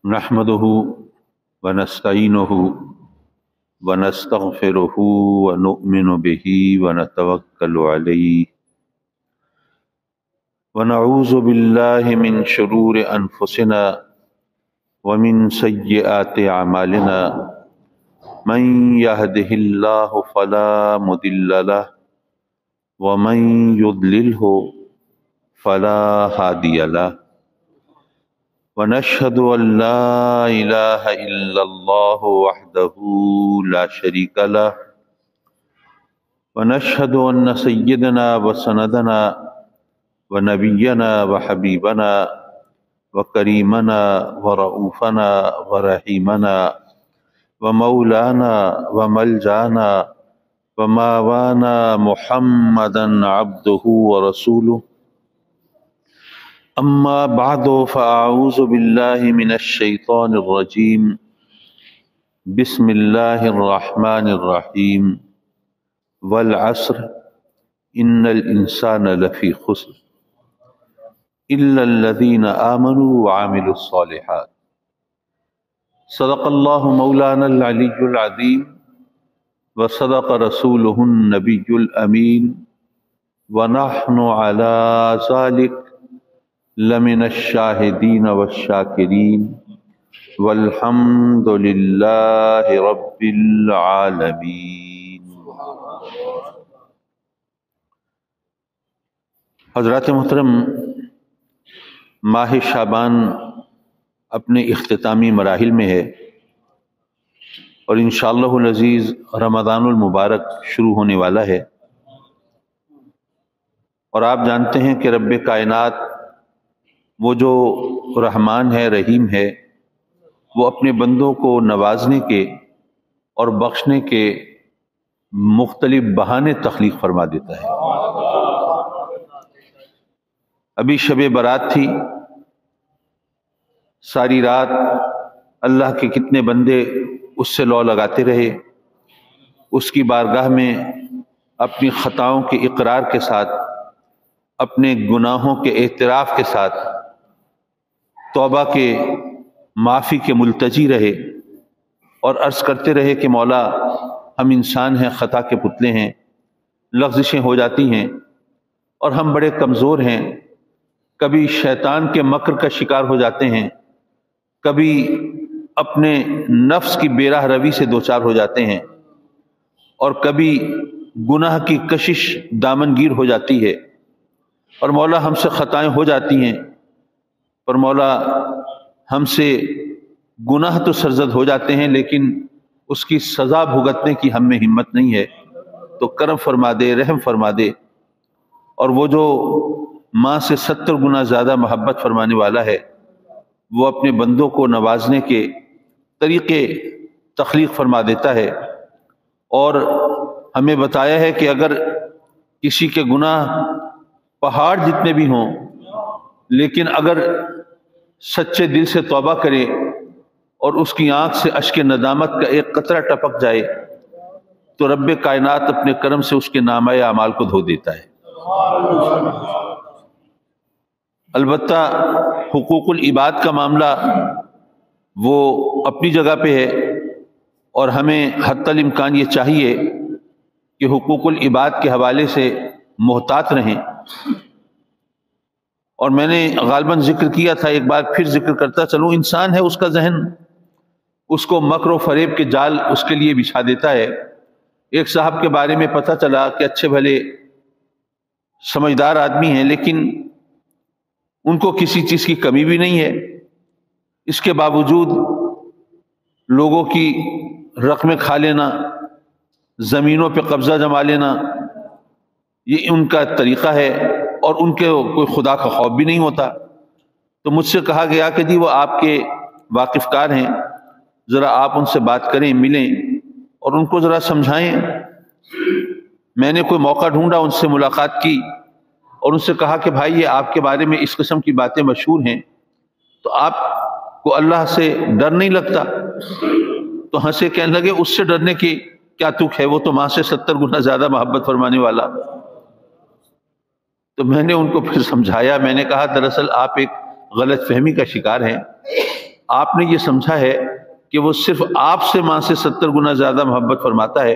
نحمده ونستعینه ونستغفره ونؤمن به ونتوکل علیہ ونعوذ باللہ من شرور انفسنا ومن سیئات اعمالنا من يهده الله فلا مضل له ومن يضلله فلا هادي له ونشهد أن لا إله إلا الله وحده لا شريك له ونشهد أن سيدنا وسندنا ونبينا وحبيبنا وكريمنا ورؤوفنا ورحيمنا ومولانا وملجانا وماوانا محمدا عبده ورسوله اما بعد فاعوذ باللہ من الشیطان الرجیم بسم اللہ الرحمن الرحیم والعصر ان الانسان لفی خسر الا الذین آمنوا وعملوا الصالحات صدق اللہ مولانا العلی العظیم وصدق رسولہ النبی الامین ونحن علی ذلک لمن الشاہدین والشاکرین والحمد للہ رب العالمین۔ حضرات محترم، ماہ شعبان اپنے اختتامی مراحل میں ہے اور انشاءاللہ العزیز رمضان المبارک شروع ہونے والا ہے، اور آپ جانتے ہیں کہ رب کائنات وہ جو رحمان ہے، رحیم ہے، وہ اپنے بندوں کو نوازنے کے اور بخشنے کے مختلف بہانے تخلیق فرما دیتا ہے۔ ابھی شب برات تھی، ساری رات اللہ کے کتنے بندے اس سے لو لگاتے رہے، اس کی بارگاہ میں اپنی خطاؤں کے اقرار کے ساتھ، اپنے گناہوں کے اعتراف کے ساتھ توبہ کے معافی کے ملتجی رہے اور عرض کرتے رہے کہ مولا ہم انسان ہیں، خطا کے پتلے ہیں، لغزشیں ہو جاتی ہیں اور ہم بڑے کمزور ہیں، کبھی شیطان کے مکر کا شکار ہو جاتے ہیں، کبھی اپنے نفس کی بے راہ روی سے دوچار ہو جاتے ہیں، اور کبھی گناہ کی کشش دامنگیر ہو جاتی ہے، اور مولا ہم سے خطائیں ہو جاتی ہیں، پر مولا ہم سے گناہ تو سرزد ہو جاتے ہیں لیکن اس کی سزا بھگتنے کی ہم میں ہمت نہیں ہے، تو کرم فرما دے، رحم فرما دے۔ اور وہ جو ماں سے 70 گنا زیادہ محبت فرمانے والا ہے، وہ اپنے بندوں کو نوازنے کے طریقے تخلیق فرما دیتا ہے، اور ہمیں بتایا ہے کہ اگر کسی کے گناہ پہاڑ جتنے بھی ہوں، لیکن اگر سچے دل سے توبہ کرے اور اس کی آنکھ سے اشک ندامت کا ایک قطرہ ٹپک جائے تو رب کائنات اپنے کرم سے اس کے نامہ اعمال کو دھو دیتا ہے۔ البتہ حقوق العباد کا معاملہ وہ اپنی جگہ پہ ہے، اور ہمیں حتی الامکان یہ چاہیے کہ حقوق العباد کے حوالے سے محتاط رہیں۔ اور میں نے غالباً ذکر کیا تھا، ایک بار پھر ذکر کرتا چلوں، انسان ہے، اس کا ذہن اس کو مکر و فریب کے جال اس کے لیے بچھا دیتا ہے۔ ایک صاحب کے بارے میں پتہ چلا کہ اچھے بھلے سمجھدار آدمی ہیں، لیکن ان کو کسی چیز کی کمی بھی نہیں ہے، اس کے باوجود لوگوں کی رقمیں کھا لینا، زمینوں پہ قبضہ جما لینا، یہ ان کا طریقہ ہے، اور ان کے کوئی خدا کا خوف بھی نہیں ہوتا۔ تو مجھ سے کہا گیا کہ جی وہ آپ کے واقف کار ہیں، ذرا آپ ان سے بات کریں، ملیں اور ان کو ذرا سمجھائیں۔ میں نے کوئی موقع ڈھونڈا، ان سے ملاقات کی اور ان سے کہا کہ بھائی یہ آپ کے بارے میں اس قسم کی باتیں مشہور ہیں، تو آپ کو اللہ سے ڈر نہیں لگتا؟ تو ہنسے، کہنے لگے اس سے ڈرنے کی کیا تک ہے، وہ تو ماں سے 70 گنا زیادہ محبت فرمانے والا۔ تو میں نے ان کو پھر سمجھایا، میں نے کہا دراصل آپ ایک غلط فہمی کا شکار ہیں، آپ نے یہ سمجھا ہے کہ وہ صرف آپ سے ماں سے 70 گنا زیادہ محبت فرماتا ہے،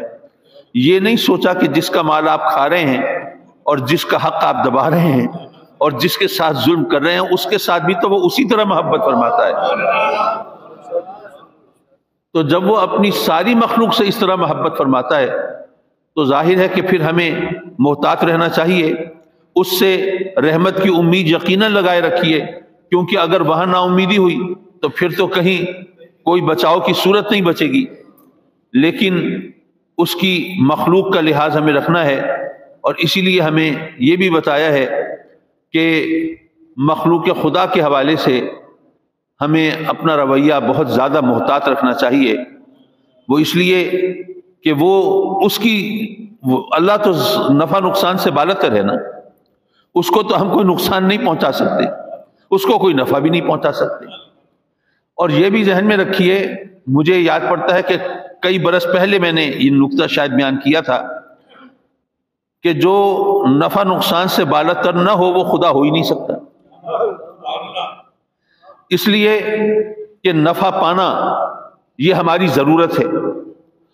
یہ نہیں سوچا کہ جس کا مال آپ کھا رہے ہیں اور جس کا حق آپ دبا رہے ہیں اور جس کے ساتھ ظلم کر رہے ہیں اس کے ساتھ بھی تو وہ اسی طرح محبت فرماتا ہے۔ تو جب وہ اپنی ساری مخلوق سے اس طرح محبت فرماتا ہے تو ظاہر ہے کہ پھر ہمیں محتاط رہنا چاہیے، اس سے رحمت کی امید یقیناً لگائے رکھیے، کیونکہ اگر وہاں نا امیدی ہوئی تو پھر تو کہیں کوئی بچاؤ کی صورت نہیں بچے گی۔ لیکن اس کی مخلوق کا لحاظ ہمیں رکھنا ہے، اور اسی لیے ہمیں یہ بھی بتایا ہے کہ مخلوق خدا کے حوالے سے ہمیں اپنا رویہ بہت زیادہ محتاط رکھنا چاہیے۔ وہ اس لیے کہ وہ اللہ تو نفع نقصان سے بالاتر ہے نا، اس کو تو ہم کوئی نقصان نہیں پہنچا سکتے، اس کو کوئی نفع بھی نہیں پہنچا سکتے۔ اور یہ بھی ذہن میں رکھیے، مجھے یاد پڑتا ہے کہ کئی برس پہلے میں نے یہ نقطہ شاید بیان کیا تھا کہ جو نفع نقصان سے بالاتر نہ ہو وہ خدا ہو ہی نہیں سکتا، اس لیے کہ نفع پانا یہ ہماری ضرورت ہے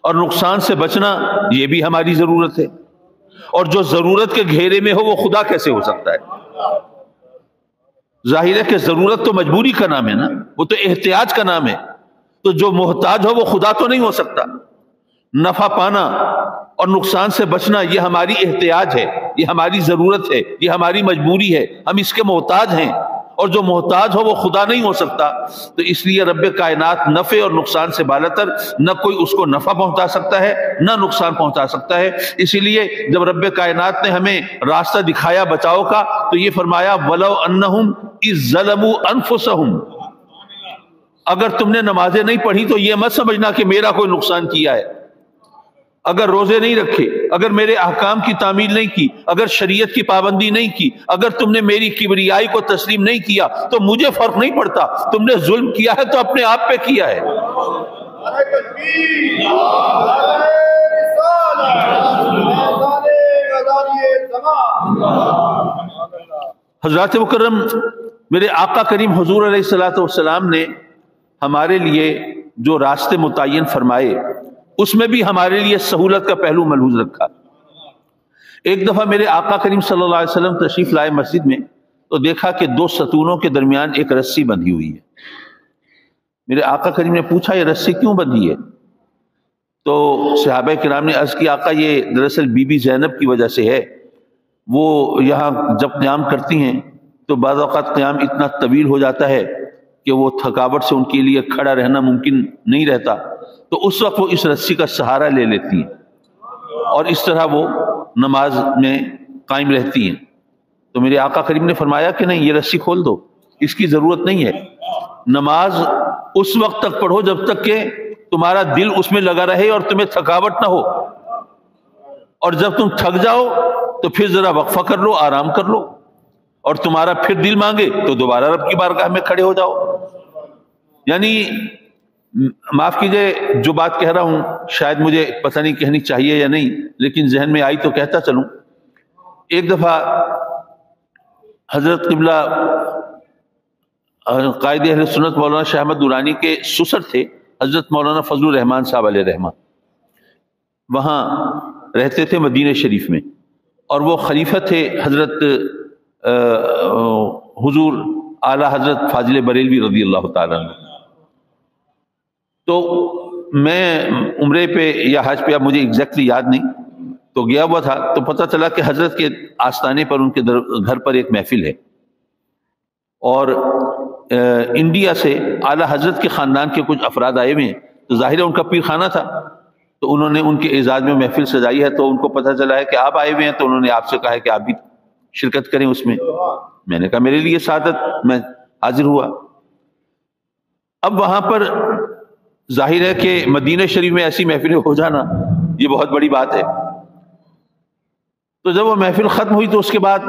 اور نقصان سے بچنا یہ بھی ہماری ضرورت ہے، اور جو ضرورت کے گھیرے میں ہو وہ خدا کیسے ہو سکتا ہے؟ ظاہر ہے کہ ضرورت تو مجبوری کا نام ہے نا، وہ تو احتیاج کا نام ہے، تو جو محتاج ہو وہ خدا تو نہیں ہو سکتا۔ نفع پانا اور نقصان سے بچنا یہ ہماری احتیاج ہے، یہ ہماری ضرورت ہے، یہ ہماری مجبوری ہے، ہم اس کے محتاج ہیں، اور جو محتاج ہو وہ خدا نہیں ہو سکتا۔ تو اس لیے رب کائنات نفع اور نقصان سے بالاتر، نہ کوئی اس کو نفع پہنچا سکتا ہے نہ نقصان پہنچا سکتا ہے۔ اسی لیے جب رب کائنات نے ہمیں راستہ دکھایا بچاؤ کا تو یہ فرمایا وَلَوْ أَنَّهُمْ إِذْ ظَلَمُوا أَنفُسَهُمْ، اگر تم نے نمازیں نہیں پڑھی تو یہ مت سمجھنا کہ میرا کوئی نقصان کیا ہے، اگر روزے نہیں رکھے، اگر میرے احکام کی تعمیل نہیں کی، اگر شریعت کی پابندی نہیں کی، اگر تم نے میری کبریائی کو تسلیم نہیں کیا تو مجھے فرق نہیں پڑتا، تم نے ظلم کیا ہے تو اپنے آپ پہ کیا ہے۔ حضرات مکرم، میرے آقا کریم حضور علیہ الصلوۃ والسلام نے ہمارے لیے جو راستے متعین فرمائے اس میں بھی ہمارے لیے سہولت کا پہلو ملحوظ رکھا۔ ایک دفعہ میرے آقا کریم صلی اللہ علیہ وسلم تشریف لائے مسجد میں تو دیکھا کہ دو ستونوں کے درمیان ایک رسی بندھی ہوئی ہے۔ میرے آقا کریم نے پوچھا یہ رسی کیوں بندھی ہے؟ تو صحابہ کرام نے عرض کی آقا یہ دراصل بی بی زینب کی وجہ سے ہے، وہ یہاں جب قیام کرتی ہیں تو بعض اوقات قیام اتنا طویل ہو جاتا ہے کہ وہ تھکاوٹ سے ان کے لیے کھڑا رہنا ممکن نہیں رہتا، تو اس وقت وہ اس رسی کا سہارا لے لیتی ہیں اور اس طرح وہ نماز میں قائم رہتی ہیں۔ تو میرے آقا کریم نے فرمایا کہ نہیں، یہ رسی کھول دو، اس کی ضرورت نہیں ہے، نماز اس وقت تک پڑھو جب تک کہ تمہارا دل اس میں لگا رہے اور تمہیں تھکاوٹ نہ ہو، اور جب تم تھک جاؤ تو پھر ذرا وقفہ کر لو، آرام کر لو، اور تمہارا پھر دل مانگے تو دوبارہ رب کی بارگاہ میں کھڑے ہو جاؤ۔ یعنی معاف کیجئے جو بات کہہ رہا ہوں شاید مجھے پتہ نہیں کہنی چاہیے یا نہیں، لیکن ذہن میں آئی تو کہتا چلوں۔ ایک دفعہ حضرت قبلہ قائد اہل سنت مولانا شاہ احمد درانی کے سسر تھے حضرت مولانا فضل الرحمان صاحب علیہ رحمہ، وہاں رہتے تھے مدینہ شریف میں، اور وہ خلیفہ تھے حضرت حضور اعلی حضرت فاضل بریلوی رضی اللہ تعالیٰ عنہ۔ تو میں عمرے پہ یا حج پہ، اب مجھے ایگزیکٹلی یاد نہیں، تو گیا ہوا تھا تو پتہ چلا کہ حضرت کے آستانے پر ان کے گھر پر ایک محفل ہے، اور انڈیا سے اعلیٰ حضرت کے خاندان کے کچھ افراد آئے ہوئے ہیں، تو ظاہر ہے ان کا پیر خانہ تھا، تو انہوں نے ان کے اعزاز میں محفل سجائی ہے، تو ان کو پتہ چلا ہے کہ آپ آئے ہوئے ہیں، تو انہوں نے آپ سے کہا ہے کہ آپ بھی شرکت کریں اس میں۔ میں نے کہا میرے لیے سعادت، میں حاضر ہوا۔ اب وہاں پر ظاہر ہے کہ مدینہ شریف میں ایسی محفلیں ہو جانا یہ بہت بڑی بات ہے۔ تو جب وہ محفل ختم ہوئی تو اس کے بعد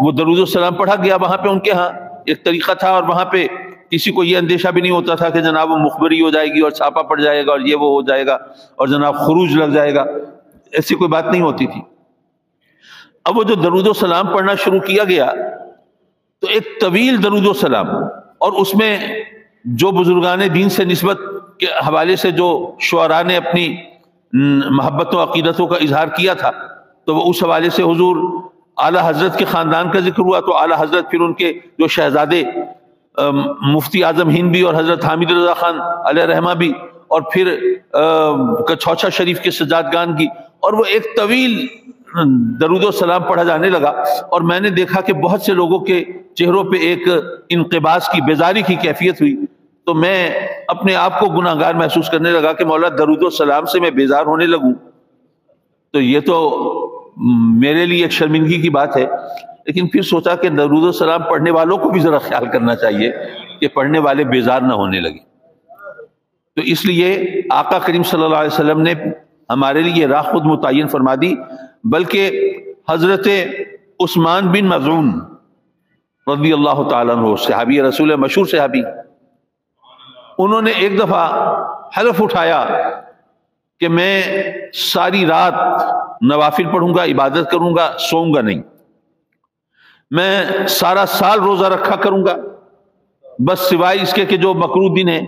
وہ درود و سلام پڑھا گیا۔ وہاں پہ ان کے ہاں ایک طریقہ تھا، اور وہاں پہ کسی کو یہ اندیشہ بھی نہیں ہوتا تھا کہ جناب وہ مخبری ہو جائے گی اور چھاپا پڑ جائے گا اور یہ وہ ہو جائے گا اور جناب خروج لگ جائے گا، ایسی کوئی بات نہیں ہوتی تھی۔ اب وہ جو درود و سلام پڑھنا شروع کیا گیا تو ایک طویل درود و سلام، اور اس میں جو بزرگان دین سے نسبت کے حوالے سے جو شعراء نے اپنی محبت و عقیدتوں کا اظہار کیا تھا، تو وہ اس حوالے سے حضور اعلیٰ حضرت کے خاندان کا ذکر ہوا تو اعلیٰ حضرت پھر ان کے جو شہزادے مفتی اعظم ہند بھی اور حضرت حامد رضا خان علیہ رحمہ بھی، اور پھر کچھوچھا شریف کے سجادگان کی، اور وہ ایک طویل درود و سلام پڑھا جانے لگا، اور میں نے دیکھا کہ بہت سے لوگوں کے چہروں پہ ایک انقباض کی، بیزاری کی کیفیت ہوئی، تو میں اپنے آپ کو گناہگار محسوس کرنے لگا کہ مولا درود و سلام سے میں بیزار ہونے لگوں تو یہ تو میرے لیے ایک شرمندگی کی بات ہے۔ لیکن پھر سوچا کہ درود و سلام پڑھنے والوں کو بھی ذرا خیال کرنا چاہیے کہ پڑھنے والے بیزار نہ ہونے لگے۔ تو اس لیے آقا کریم صلی اللہ علیہ وسلم نے ہمارے لیے راہ خود متعین فرما دی، بلکہ حضرت عثمان بن مظعون رضی اللہ تعالیٰ عنہ، صحابی رسول، مشہور صحابی، انہوں نے ایک دفعہ حلف اٹھایا کہ میں ساری رات نوافل پڑھوں گا، عبادت کروں گا، سوؤں گا نہیں، میں سارا سال روزہ رکھا کروں گا، بس سوائے اس کے کہ جو مکروہ دن ہیں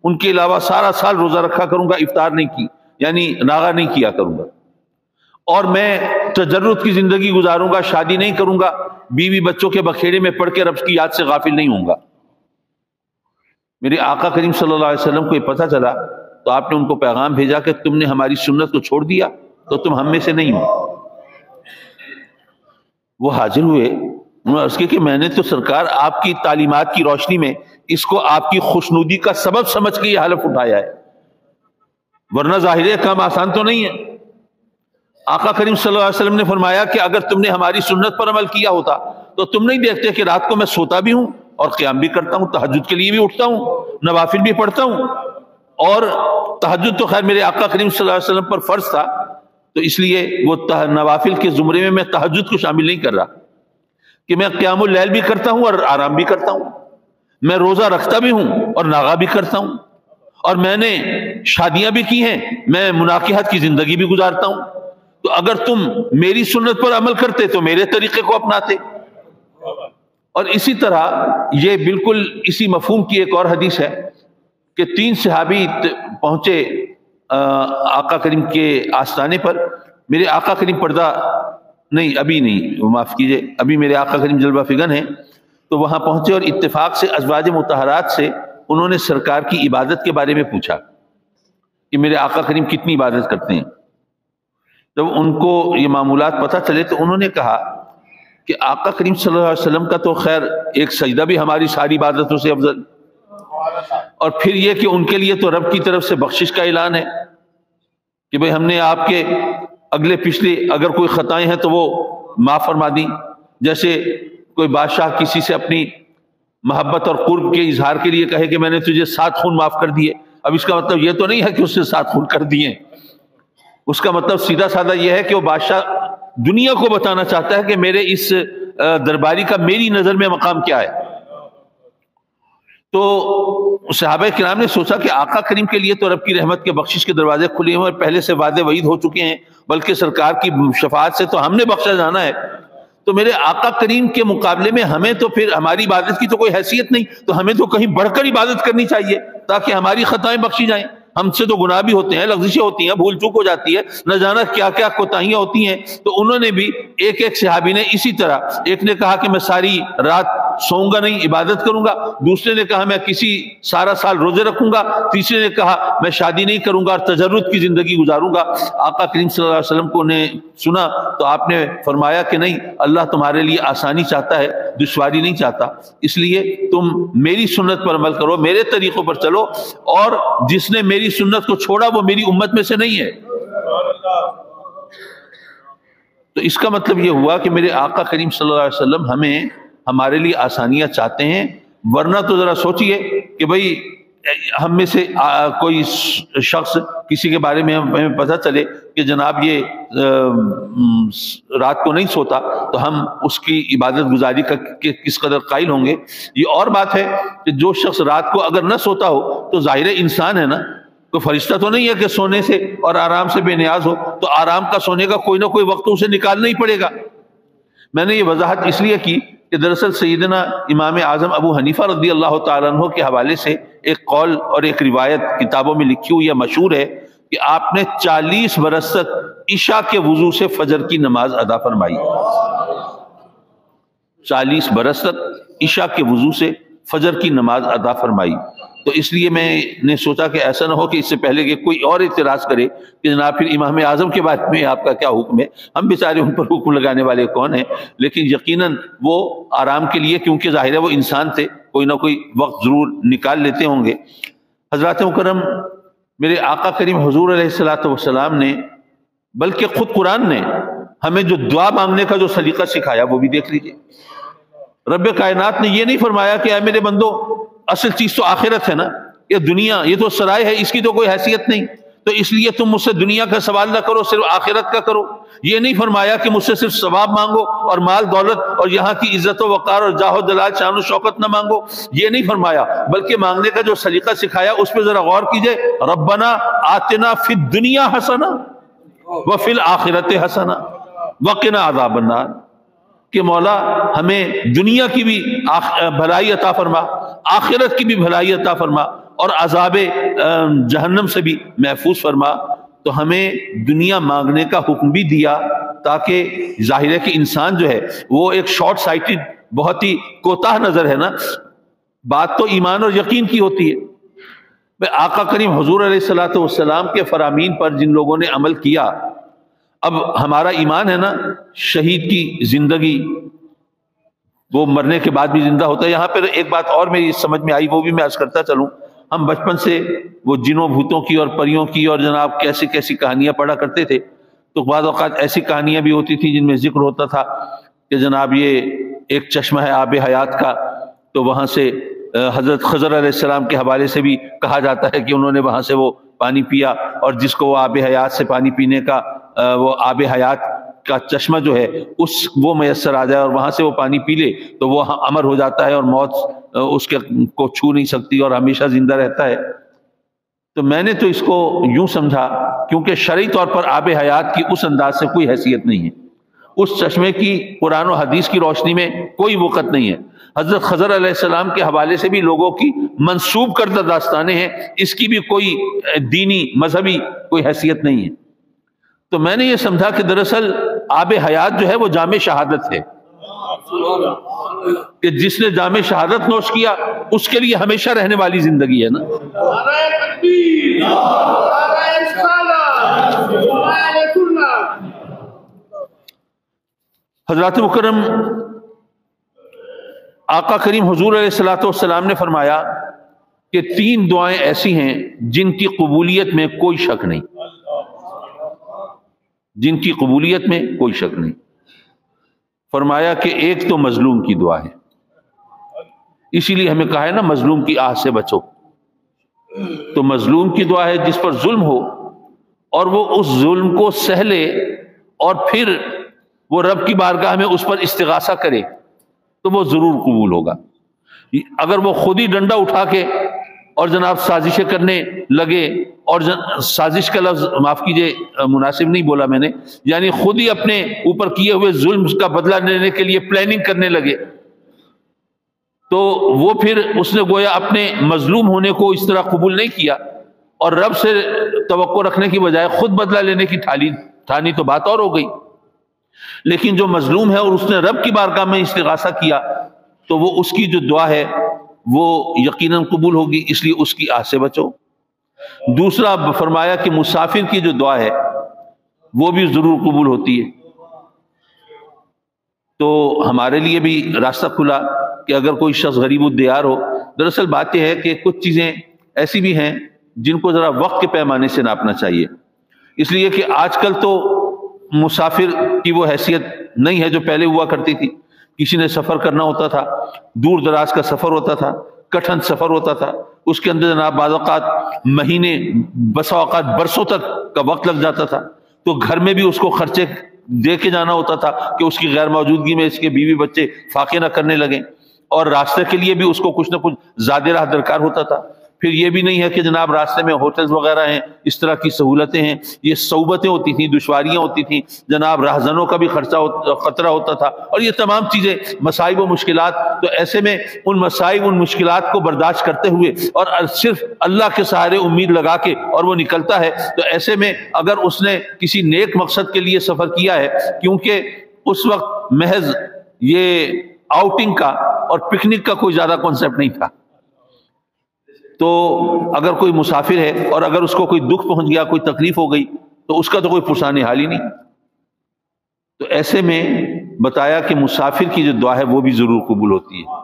ان کے علاوہ سارا سال روزہ رکھا کروں گا، افطار نہیں کی یعنی ناغہ نہیں کیا کروں گا، اور میں تجرد کی زندگی گزاروں گا، شادی نہیں کروں گا، بیوی بچوں کے بکھیڑے میں پڑھ کے رب کی یاد سے غافل نہیں ہوں گا۔ میرے آقا کریم صلی اللہ علیہ وسلم کو یہ پتہ چلا تو آپ نے ان کو پیغام بھیجا کہ تم نے ہماری سنت کو چھوڑ دیا تو تم ہم میں سے نہیں ہو۔ وہ حاضر ہوئے، انہوں نے عرض کیا کہ میں نے تو سرکار آپ کی تعلیمات کی روشنی میں اس کو آپ کی خوشنودی کا سبب سمجھ کے یہ حلف اٹھایا ہے، ورنہ ظاہر ہے کام آسان تو نہیں ہے۔ آقا کریم صلی اللہ علیہ وسلم نے فرمایا کہ اگر تم نے ہماری سنت پر عمل کیا ہوتا تو تم نہیں دیکھتے کہ رات کو میں سوتا بھی ہوں اور قیام بھی کرتا ہوں، تہجد کے لیے بھی اٹھتا ہوں، نوافل بھی پڑھتا ہوں، اور تہجد تو خیر میرے آقا کریم صلی اللہ علیہ وسلم پر فرض تھا تو اس لیے وہ نوافل کے زمرے میں تہجد کو شامل نہیں کر رہا کہ میں قیام اللیل بھی کرتا ہوں اور آرام بھی کرتا ہوں، میں روزہ رکھتا بھی ہوں اور ناغہ بھی کرتا ہوں، اور میں نے شادیاں بھی کی ہیں، میں مناکحت کی زندگی بھی گزارتا ہوں۔ تو اگر تم میری سنت پر عمل کرتے تو میرے طریقے کو اپناتے۔ اور اسی طرح یہ بالکل اسی مفہوم کی ایک اور حدیث ہے کہ 3 صحابی پہنچے آقا کریم کے آستانے پر، میرے آقا کریم پردہ نہیں، ابھی نہیں، معاف کیجئے، ابھی میرے آقا کریم جلوہ فگن ہیں، تو وہاں پہنچے اور اتفاق سے ازواج مطہرات سے انہوں نے سرکار کی عبادت کے بارے میں پوچھا کہ میرے آقا کریم کتنی عبادت کرتے ہیں۔ جب ان کو یہ معمولات پتہ چلے تو انہوں نے کہا کہ آقا کریم صلی اللہ علیہ وسلم کا تو خیر ایک سجدہ بھی ہماری ساری عبادتوں سے افضل، اور پھر یہ کہ ان کے لیے تو رب کی طرف سے بخشش کا اعلان ہے کہ بھئی ہم نے آپ کے اگلے پچھلے اگر کوئی خطائیں ہیں تو وہ معاف فرما دی، جیسے کوئی بادشاہ کسی سے اپنی محبت اور قرب کے اظہار کے لیے کہے کہ میں نے تجھے 7 خون معاف کر دیے، اب اس کا مطلب یہ تو نہیں ہے کہ اس سے 7 خون کر دیے، اس کا مطلب سیدھا سادہ یہ ہے کہ وہ بادشاہ دنیا کو بتانا چاہتا ہے کہ میرے اس درباری کا میری نظر میں مقام کیا ہے۔ تو صحابہ کرام نے سوچا کہ آقا کریم کے لیے تو رب کی رحمت کے بخشش کے دروازے کھلے ہوئے ہیں، پہلے سے وعدے وعید ہو چکے ہیں، بلکہ سرکار کی شفاعت سے تو ہم نے بخشا جانا ہے، تو میرے آقا کریم کے مقابلے میں ہمیں تو پھر ہماری عبادت کی تو کوئی حیثیت نہیں، تو ہمیں تو کہیں بڑھ کر عبادت کرنی چاہیے تاکہ ہماری خطائیں بخشی جائیں۔ ہم سے تو گناہ بھی ہوتے ہیں، لغزشیں ہوتی ہیں، بھول چوک ہو جاتی ہے، نہ جانا کیا کیا کوتاہیاں ہوتی ہیں۔ تو انہوں نے بھی ایک صحابی نے اسی طرح، ایک نے کہا کہ میں ساری رات سوؤں گا نہیں، عبادت کروں گا، دوسرے نے کہا میں سارا سال روزے رکھوں گا، تیسرے نے کہا میں شادی نہیں کروں گا اور تجرد کی زندگی گزاروں گا۔ آقا کریم صلی اللہ علیہ وسلم کو نے سنا تو آپ نے فرمایا کہ نہیں، اللہ تمہارے لیے آسانی چاہتا ہے، دشواری نہیں چاہتا، اس لیے تم میری سنت پر عمل کرو، میرے طریقوں پر چلو، اور جس نے میری سنت کو چھوڑا وہ میری امت میں سے نہیں ہے۔ تو اس کا مطلب یہ ہوا کہ میرے آقا کریم صلی اللہ علیہ وسلم ہمارے لیے آسانیاں چاہتے ہیں، ورنہ تو ذرا سوچئے کہ بھئی ہم میں سے کوئی شخص کسی کے بارے میں ہمیں پتہ چلے کہ جناب یہ رات کو نہیں سوتا تو ہم اس کی عبادت گزاری کا کس قدر قائل ہوں گے۔ یہ اور بات ہے کہ جو شخص رات کو اگر نہ سوتا ہو تو ظاہر انسان ہے نا، کوئی فرشتہ تو نہیں ہے کہ سونے سے اور آرام سے بے نیاز ہو، تو آرام کا سونے کا کوئی نہ کوئی وقت اسے نکالنا ہی پڑے گا۔ میں نے یہ وضاحت اس لیے کی کہ دراصل سیدنا امام اعظم ابو حنیفہ رضی اللہ تعالیٰ عنہ کے حوالے سے ایک قول اور ایک روایت کتابوں میں لکھی ہوئی ہے، مشہور ہے، کہ آپ نے 40 برس تک عشاء کے وضو سے فجر کی نماز ادا فرمائی۔ 40 برس تک عشاء کے وضو سے فجر کی نماز ادا فرمائی۔ تو اس لیے میں نے سوچا کہ ایسا نہ ہو کہ اس سے پہلے کہ کوئی اور اعتراض کرے کہ جناب پھر امام اعظم کے بارے میں آپ کا کیا حکم ہے، ہم بیچارے ان پر حکم لگانے والے کون ہیں؟ لیکن یقیناً وہ آرام کے لیے، کیونکہ ظاہر ہے وہ انسان تھے، کوئی نہ کوئی وقت ضرور نکال لیتے ہوں گے۔ حضرات مکرم، میرے آقا کریم حضور علیہ الصلوۃ والسلام نے، بلکہ خود قرآن نے ہمیں جو دعا مانگنے کا جو سلیقہ سکھایا وہ بھی دیکھ لیجیے۔ رب کائنات نے یہ نہیں فرمایا کہ اے میرے بندو، اصل چیز تو آخرت ہے نا، یہ دنیا یہ تو سرائے ہے، اس کی تو کوئی حیثیت نہیں، تو اس لیے تم مجھ سے دنیا کا سوال نہ کرو، صرف آخرت کا کرو۔ یہ نہیں فرمایا کہ مجھ سے صرف ثواب مانگو اور مال دولت اور یہاں کی عزت و وقار اور جاہ و جلال شان و شوکت نہ مانگو، یہ نہیں فرمایا، بلکہ مانگنے کا جو سلیقہ سکھایا اس پہ ذرا غور کیجئے۔ ربنا آتنا فی الدنیا حسنہ وفی الآخرۃ حسنہ وقنا عذاب النار، کہ مولا ہمیں دنیا کی بھی بھلائی عطا فرما، آخرت کی بھی بھلائی عطا فرما، اور عذاب جہنم سے بھی محفوظ فرما۔ تو ہمیں دنیا مانگنے کا حکم بھی دیا، تاکہ ظاہر ہے کہ انسان جو ہے وہ ایک شارٹ سائٹڈ، بہت ہی کوتاہ نظر ہے نا، بات تو ایمان اور یقین کی ہوتی ہے۔ آقا کریم حضور علیہ الصلوۃ والسلام کے فرامین پر جن لوگوں نے عمل کیا، اب ہمارا ایمان ہے نا، شہید کی زندگی وہ مرنے کے بعد بھی زندہ ہوتا ہے۔ یہاں پر ایک بات اور میری سمجھ میں آئی، وہ بھی میں عرض کرتا چلوں۔ ہم بچپن سے وہ جنوں بھوتوں کی اور پریوں کی اور جناب کیسی کیسی کہانیاں پڑھا کرتے تھے، تو بعض اوقات ایسی کہانیاں بھی ہوتی تھیں جن میں ذکر ہوتا تھا کہ جناب یہ ایک چشمہ ہے آب حیات کا، تو وہاں سے حضرت خضر علیہ السلام کے حوالے سے بھی کہا جاتا ہے کہ انہوں نے وہاں سے وہ پانی پیا، اور جس کو وہ آب حیات سے پانی پینے کا وہ آب حیات کا چشمہ جو ہے وہ میسر آ جائے اور وہاں سے وہ پانی پی لے تو وہ امر ہو جاتا ہے اور موت اس کو چھو نہیں سکتی اور ہمیشہ زندہ رہتا ہے۔ تو میں نے تو اس کو یوں سمجھا، کیونکہ شرعی طور پر آب حیات کی اس انداز سے کوئی حیثیت نہیں ہے، اس چشمے کی قرآن و حدیث کی روشنی میں کوئی وقت نہیں ہے۔ حضرت خضر علیہ السلام کے حوالے سے بھی لوگوں کی منسوب کردہ داستانیں ہیں، اس کی بھی کوئی دینی مذہبی کوئی حیثیت نہیں ہے۔ تو میں نے یہ سمجھا کہ دراصل آب حیات جو ہے وہ جام شہادت ہے، کہ جس نے جام شہادت نوش کیا اس کے لیے ہمیشہ رہنے والی زندگی ہے نا۔ حضرات مکرم، آقا کریم حضور علیہ الصلوۃ والسلام نے فرمایا کہ 3 دعائیں ایسی ہیں جن کی قبولیت میں کوئی شک نہیں، جن کی قبولیت میں کوئی شک نہیں۔ فرمایا کہ ایک تو مظلوم کی دعا ہے، اسی لیے ہمیں کہا ہے نا مظلوم کی آہ سے بچو۔ تو مظلوم کی دعا ہے جس پر ظلم ہو اور وہ اس ظلم کو سہ لے اور پھر وہ رب کی بارگاہ میں اس پر استغاثہ کرے تو وہ ضرور قبول ہوگا۔ اگر وہ خود ہی ڈنڈا اٹھا کے اور جناب سازشیں کرنے لگے، اور سازش کا لفظ معاف کیجئے مناسب نہیں بولا میں نے، یعنی خود ہی اپنے اوپر کیے ہوئے ظلم کا بدلہ لینے کے لیے پلاننگ کرنے لگے، تو وہ پھر اس نے گویا اپنے مظلوم ہونے کو اس طرح قبول نہیں کیا، اور رب سے توقع رکھنے کی بجائے خود بدلہ لینے کی ٹھانی تو بات اور ہو گئی۔ لیکن جو مظلوم ہے اور اس نے رب کی بارگاہ میں استغاثہ کیا تو وہ اس کی جو دعا ہے وہ یقیناً قبول ہوگی، اس لیے اس کی آہ سے بچو۔ دوسرا فرمایا کہ مسافر کی جو دعا ہے وہ بھی ضرور قبول ہوتی ہے۔ تو ہمارے لیے بھی راستہ کھلا کہ اگر کوئی شخص غریب الدیار ہو، دراصل بات یہ ہے کہ کچھ چیزیں ایسی بھی ہیں جن کو ذرا وقت کے پیمانے سے ناپنا چاہیے، اس لیے کہ آج کل تو مسافر کی وہ حیثیت نہیں ہے جو پہلے ہوا کرتی تھی۔ کسی نے سفر کرنا ہوتا تھا، دور دراز کا سفر ہوتا تھا، کٹھن سفر ہوتا تھا، اس کے اندر جناب بعض اوقات مہینے بسا اوقات برسوں تک کا وقت لگ جاتا تھا، تو گھر میں بھی اس کو خرچے دے کے جانا ہوتا تھا کہ اس کی غیر موجودگی میں اس کے بیوی بچے فاقے نہ کرنے لگیں، اور راستے کے لیے بھی اس کو کچھ نہ کچھ زیادہ راہ درکار ہوتا تھا۔ پھر یہ بھی نہیں ہے کہ جناب راستے میں ہوٹلز وغیرہ ہیں، اس طرح کی سہولتیں ہیں. یہ صعوبتیں ہوتی تھیں، دشواریاں ہوتی تھیں، جناب راہزنوں کا بھی خطرہ ہوتا تھا، اور یہ تمام چیزیں مصائب و مشکلات. تو ایسے میں ان مصائب ان مشکلات کو برداشت کرتے ہوئے اور صرف اللہ کے سہارے امید لگا کے اور وہ نکلتا ہے، تو ایسے میں اگر اس نے کسی نیک مقصد کے لیے سفر کیا ہے، کیونکہ اس وقت محض یہ آؤٹنگ کا اور پکنک کا کوئی زیادہ کانسیپٹ نہیں تھا، تو اگر کوئی مسافر ہے اور اگر اس کو کوئی دکھ پہنچ گیا، کوئی تکلیف ہو گئی، تو اس کا تو کوئی پرسان حال ہی نہیں. تو ایسے میں بتایا کہ مسافر کی جو دعا ہے وہ بھی ضرور قبول ہوتی ہے.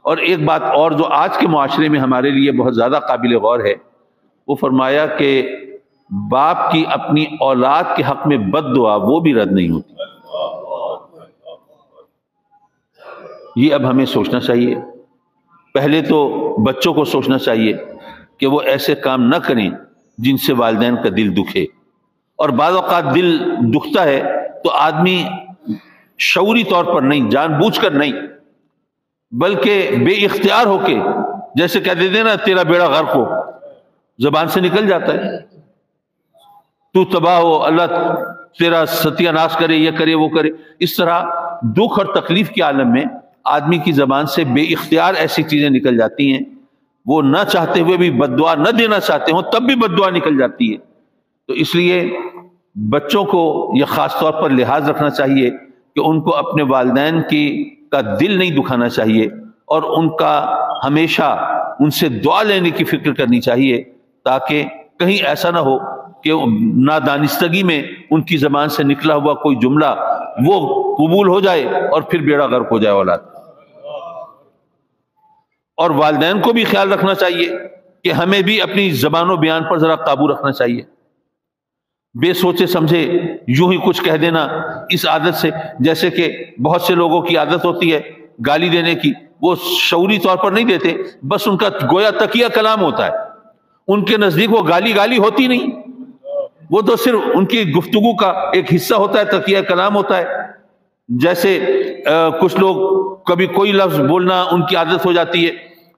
اور ایک بات اور جو آج کے معاشرے میں ہمارے لیے بہت زیادہ قابل غور ہے، وہ فرمایا کہ باپ کی اپنی اولاد کے حق میں بد دعا وہ بھی رد نہیں ہوتی. یہ اب ہمیں سوچنا چاہیے. پہلے تو بچوں کو سوچنا چاہیے کہ وہ ایسے کام نہ کریں جن سے والدین کا دل دکھے. اور بعض اوقات دل دکھتا ہے تو آدمی شعوری طور پر نہیں، جان بوجھ کر نہیں، بلکہ بے اختیار ہو کے، جیسے کہہ دیتے ہیں نا تیرا بیڑا غرق ہو، زبان سے نکل جاتا ہے، تو تباہ ہو، اللہ تیرا ستیہ ناش کرے، یہ کرے وہ کرے. اس طرح دکھ اور تکلیف کے عالم میں آدمی کی زبان سے بے اختیار ایسی چیزیں نکل جاتی ہیں، وہ نہ چاہتے ہوئے بھی بد دعا نہ دینا چاہتے ہوں تب بھی بد دعا نکل جاتی ہے. تو اس لیے بچوں کو یہ خاص طور پر لحاظ رکھنا چاہیے کہ ان کو اپنے والدین کا دل نہیں دکھانا چاہیے، اور ان کا ہمیشہ ان سے دعا لینے کی فکر کرنی چاہیے، تاکہ کہیں ایسا نہ ہو کہ نادانستگی میں ان کی زبان سے نکلا ہوا کوئی جملہ وہ قبول ہو جائے اور پھر بیڑا غرق ہو جائے اولاد. اور والدین کو بھی خیال رکھنا چاہیے کہ ہمیں بھی اپنی زبان و بیان پر ذرا قابو رکھنا چاہیے. بے سوچے سمجھے یوں ہی کچھ کہہ دینا، اس عادت سے، جیسے کہ بہت سے لوگوں کی عادت ہوتی ہے گالی دینے کی، وہ شعوری طور پر نہیں دیتے، بس ان کا گویا تقیہ کلام ہوتا ہے، ان کے نزدیک وہ گالی ہوتی نہیں، وہ تو صرف ان کی گفتگو کا ایک حصہ ہوتا ہے، تقیہ کلام ہوتا ہے. جیسے کچھ لوگ کبھی کوئی لفظ بولنا ان کی عادت ہو جاتی ہے،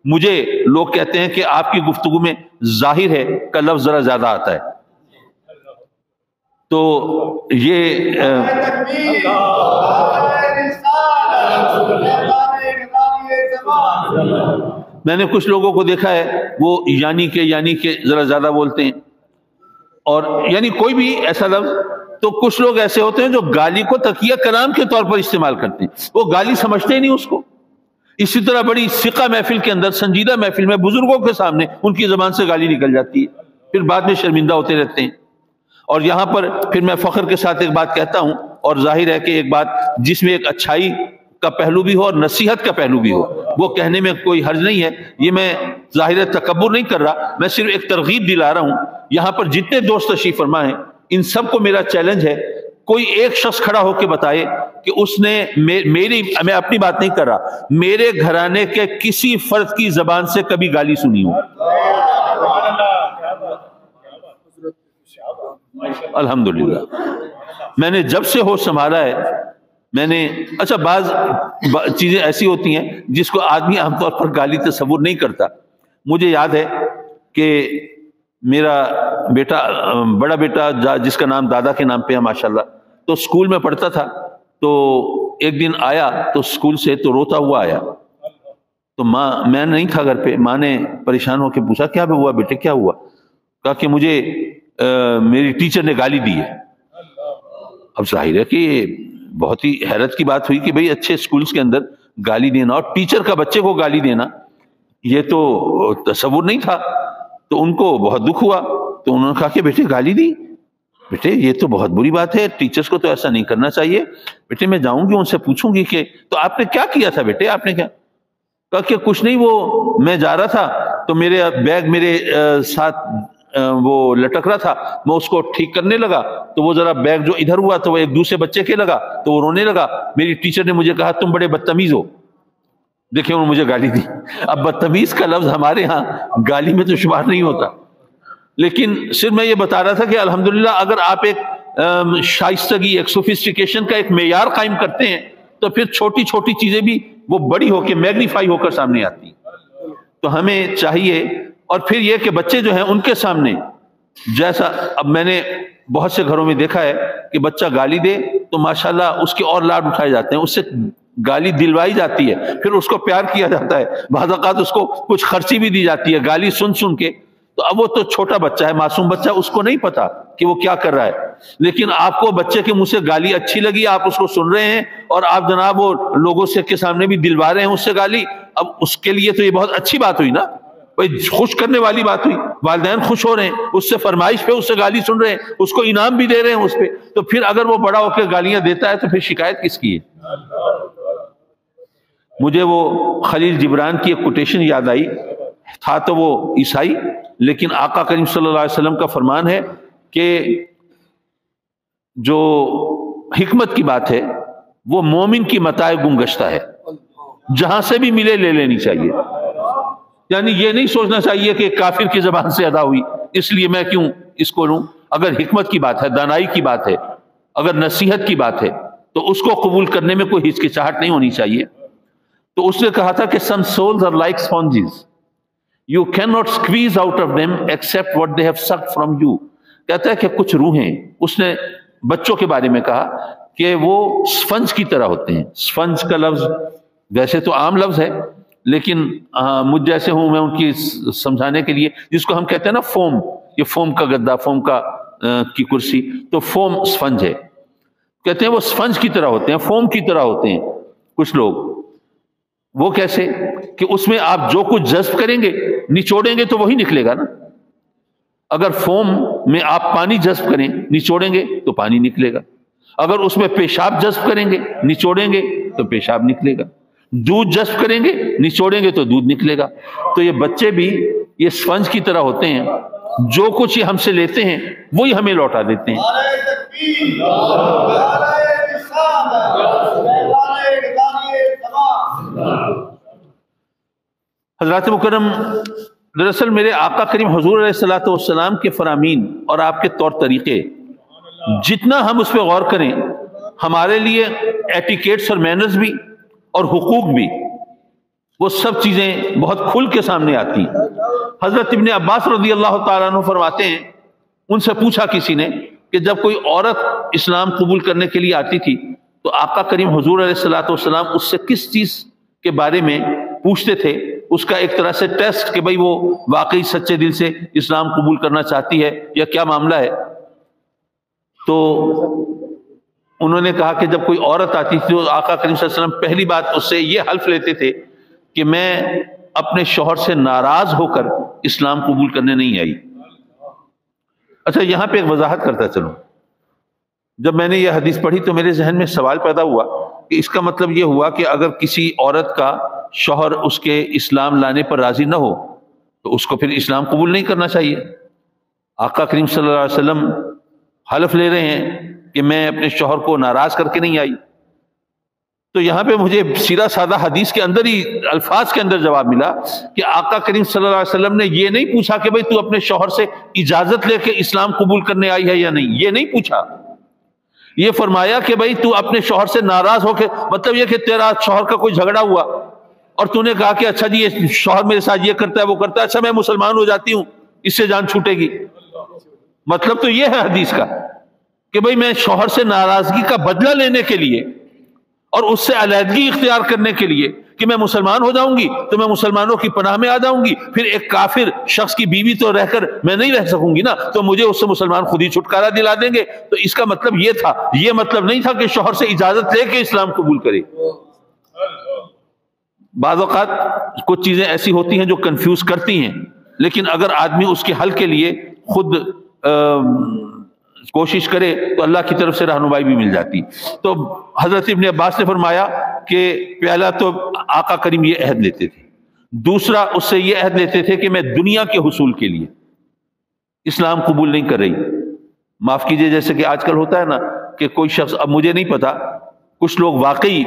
مجھے لوگ کہتے ہیں کہ آپ کی گفتگو میں ظاہر ہے کا لفظ ذرا زیادہ آتا ہے. تو یہ میں نے کچھ لوگوں کو دیکھا ہے وہ یعنی کہ ذرا زیادہ بولتے ہیں، اور یعنی کوئی بھی ایسا لفظ. تو کچھ لوگ ایسے ہوتے ہیں جو گالی کو تقیہ کلام کے طور پر استعمال کرتے ہیں، وہ گالی سمجھتے ہی نہیں اس کو. اسی طرح بڑی ثقہ محفل کے اندر، سنجیدہ محفل میں بزرگوں کے سامنے ان کی زبان سے گالی نکل جاتی ہے، پھر بعد میں شرمندہ ہوتے رہتے ہیں. اور یہاں پر پھر میں فخر کے ساتھ ایک بات کہتا ہوں، اور ظاہر ہے کہ ایک بات جس میں ایک اچھائی کا پہلو بھی ہو اور نصیحت کا پہلو بھی ہو، وہ کہنے میں کوئی حرج نہیں ہے. یہ میں ظاہر تکبر نہیں کر رہا، میں صرف ایک ترغیب دلا رہا ہوں. یہاں پر جتنے دوست تشریف فرما ہیں ان سب کو میرا چیلنج ہے، کوئی ایک شخص کھڑا ہو کے بتائے کہ اس نے میں اپنی بات نہیں کر رہا، میرے گھرانے کے کسی فرد کی زبان سے کبھی گالی سنی ہو. الحمدللہ میں نے جب سے ہوش سنبھالا ہے، میں نے اچھا بعض چیزیں ایسی ہوتی ہیں جس کو آدمی عام طور پر گالی تصور نہیں کرتا. مجھے یاد ہے کہ میرا بیٹا، بڑا بیٹا جس کا نام دادا کے نام پہ ہے ماشاءاللہ، تو اسکول میں پڑھتا تھا. تو ایک دن آیا تو اسکول سے تو روتا ہوا آیا، تو میں نہیں تھا گھر پہ. ماں نے پریشان ہو کے پوچھا کیا ہوا بیٹے، کیا ہوا؟ کہا کہ مجھے میری ٹیچر نے گالی دی ہے. اب ظاہر ہے کہ بہت ہی حیرت کی بات ہوئی کہ بھئی اچھے اسکولز کے اندر گالی دینا اور ٹیچر کا بچے کو گالی دینا، یہ تو تصور نہیں تھا. تو ان کو بہت دکھ ہوا، تو انہوں نے کہا کہ بیٹے گالی دی، بیٹے یہ تو بہت بری بات ہے، ٹیچرز کو تو ایسا نہیں کرنا چاہیے. بیٹے میں جاؤں گی ان سے پوچھوں گی کہ تو آپ نے کیا کیا تھا بیٹے، آپ نے کیا کہا؟ کہ کچھ نہیں، وہ میں جا رہا تھا تو میرے بیگ میرے ساتھ وہ لٹک رہا تھا، میں اس کو ٹھیک کرنے لگا تو وہ ذرا بیگ جو ادھر ہوا تو وہ ایک دوسرے بچے کے لگا تو وہ رونے لگا. میری ٹیچر نے مجھے کہا تم بڑے بدتمیز ہو. دیکھیں انہوں نے مجھے گالی دی. اب بدتمیز کا لفظ ہمارے ہاں گالی میں تو شمار نہیں ہوتا، لیکن صرف میں یہ بتا رہا تھا کہ الحمدللہ اگر آپ ایک شائستگی، ایک سوفسٹیکیشن کا ایک معیار قائم کرتے ہیں تو پھر چھوٹی چھوٹی چیزیں بھی وہ بڑی ہو کے میگنیفائی ہو کر سامنے آتی ہیں. تو ہمیں چاہیے اور پھر یہ کہ بچے جو ہیں ان کے سامنے جیسا اب میں نے بہت سے گھروں میں دیکھا ہے کہ بچہ گالی دے تو ماشاءاللہ اس کے اور لاڈ اٹھائے جاتے ہیں، اس سے گالی دلوائی جاتی ہے، پھر اس کو پیار کیا جاتا ہے، بعض اوقات اس کو کچھ خرچی بھی دی جاتی ہے گالی سن سن کے. تو اب وہ تو چھوٹا بچہ ہے، معصوم بچہ، اس کو نہیں پتا کہ وہ کیا کر رہا ہے، لیکن آپ کو بچے کے منہ سے گالی اچھی لگی، آپ اس کو سن رہے ہیں اور آپ جناب وہ لوگوں سے کے سامنے بھی دلوا رہے ہیں اس سے گالی. اب اس کے لیے تو یہ بہت اچھی بات ہوئی نا، بھائی خوش کرنے والی بات ہوئی، والدین خوش ہو رہے ہیں اس سے، فرمائش پہ اس سے گالی سن رہے ہیں، اس کو انعام بھی دے رہے ہیں اس پہ. تو پھر اگر وہ بڑا ہو کے گالیاں دیتا ہے تو پھر شکایت کس کی ہے؟ مجھے وہ خلیل جبران کی ایک کوٹیشن یاد آئی، تھا تو وہ عیسائی، لیکن آقا کریم صلی اللہ علیہ وسلم کا فرمان ہے کہ جو حکمت کی بات ہے وہ مومن کی متاع گم گشتہ ہے، جہاں سے بھی ملے لے لینی چاہیے. یعنی یہ نہیں سوچنا چاہیے کہ کافر کی زبان سے ادا ہوئی اس لیے میں کیوں اس کو لوں. اگر حکمت کی بات ہے، دانائی کی بات ہے، اگر نصیحت کی بات ہے تو اس کو قبول کرنے میں کوئی ہچکچاہٹ نہیں ہونی چاہیے. تو اس نے کہا تھا کہ some souls are like sponges. You cannot squeeze out of them except what they have sucked from you. کہتا ہے کہ کچھ روحیں، اس نے بچوں کے بارے میں کہا کہ وہ سفنج کی طرح ہوتے ہیں. سفنج کا لفظ ویسے تو عام لفظ ہے، لیکن مجھ جیسے ہوں میں ان کی سمجھانے کے لیے، جس کو ہم کہتے ہیں نا فوم، یہ فوم کا گدا، فوم کا کی کرسی، تو فوم سفنج ہے. کہتے ہیں وہ سفنج کی طرح ہوتے ہیں، فوم کی طرح ہوتے ہیں کچھ لوگ. وہ کیسے؟ کہ اس میں آپ جو کچھ جذب کریں گے، نچوڑیں گے تو وہی نکلے گا نا. اگر فوم میں آپ پانی جذب کریں، نچوڑیں گے تو پانی نکلے گا. اگر اس میں پیشاب جذب کریں گے، نچوڑیں گے تو پیشاب نکلے گا. دودھ جذب کریں گے، نچوڑیں گے تو دودھ نکلے گا. تو یہ بچے بھی یہ سپنج کی طرح ہوتے ہیں، جو کچھ یہ ہم سے لیتے ہیں وہی ہمیں لوٹا دیتے ہیں. حضرات مکرم، دراصل میرے آقا کریم حضور علیہ الصلوۃ والسلام کے فرامین اور آپ کے طور طریقے، جتنا ہم اس پہ غور کریں، ہمارے لیے ایٹیکیٹس اور مینرز بھی اور حقوق بھی، وہ سب چیزیں بہت کھل کے سامنے آتی ہیں. حضرت ابن عباس رضی اللہ تعالیٰ عنہ فرماتے ہیں، ان سے پوچھا کسی نے کہ جب کوئی عورت اسلام قبول کرنے کے لیے آتی تھی تو آقا کریم حضور علیہ الصلوۃ والسلام اس سے کس چیز کے بارے میں پوچھتے تھے، اس کا ایک طرح سے ٹیسٹ کہ بھئی وہ واقعی سچے دل سے اسلام قبول کرنا چاہتی ہے یا کیا معاملہ ہے. تو انہوں نے کہا کہ جب کوئی عورت آتی تھی تو آقا کریم صلی اللہ علیہ وسلم پہلی بات اس سے یہ حلف لیتے تھے کہ میں اپنے شوہر سے ناراض ہو کر اسلام قبول کرنے نہیں آئی. اچھا، یہاں پہ ایک وضاحت کرتا چلوں. جب میں نے یہ حدیث پڑھی تو میرے ذہن میں سوال پیدا ہوا کہ اس کا مطلب یہ ہوا کہ اگر کسی عورت کا شوہر اس کے اسلام لانے پر راضی نہ ہو تو اس کو پھر اسلام قبول نہیں کرنا چاہیے. آقا کریم صلی اللہ علیہ وسلم حلف لے رہے ہیں کہ میں اپنے شوہر کو ناراض کر کے نہیں آئی. تو یہاں پہ مجھے سیدھا سادہ حدیث کے اندر ہی الفاظ کے اندر جواب ملا کہ آقا کریم صلی اللہ علیہ وسلم نے یہ نہیں پوچھا کہ بھئی تو اپنے شوہر سے اجازت لے کے اسلام قبول کرنے آئی ہے یا نہیں، یہ نہیں پوچھا. یہ فرمایا کہ بھئی تو اپنے شوہر سے ناراض ہو کے، مطلب یہ کہ تیرا شوہر کا کوئی جھگڑا ہوا اور تو نے کہا کہ اچھا جی یہ شوہر میرے ساتھ یہ کرتا ہے وہ کرتا ہے، اچھا میں مسلمان ہو جاتی ہوں، اس سے جان چھوٹے گی. مطلب تو یہ ہے حدیث کا کہ بھئی میں شوہر سے ناراضگی کا بدلہ لینے کے لیے اور اس سے علیحدگی اختیار کرنے کے لیے کہ میں مسلمان ہو جاؤں گی تو میں مسلمانوں کی پناہ میں آ جاؤں گی، پھر ایک کافر شخص کی بیوی تو رہ کر میں نہیں رہ سکوں گی نا، تو مجھے اس سے مسلمان خود ہی چھٹکارا دلا دیں گے. تو اس کا مطلب یہ تھا، یہ مطلب نہیں تھا کہ شوہر سے اجازت لے کے اسلام قبول کرے. بعض اوقات کچھ چیزیں ایسی ہوتی ہیں جو کنفیوز کرتی ہیں، لیکن اگر آدمی اس کے حل کے لیے خود کوشش کرے تو اللہ کی طرف سے رہنمائی بھی مل جاتی. تو حضرت ابن عباس نے فرمایا کہ پہلا تو آقا کریم یہ عہد لیتے تھے، دوسرا اس سے یہ عہد لیتے تھے کہ میں دنیا کے حصول کے لیے اسلام قبول نہیں کر رہی. معاف کیجئے، جیسے کہ آج کل ہوتا ہے نا کہ کوئی شخص، اب مجھے نہیں پتا کچھ لوگ واقعی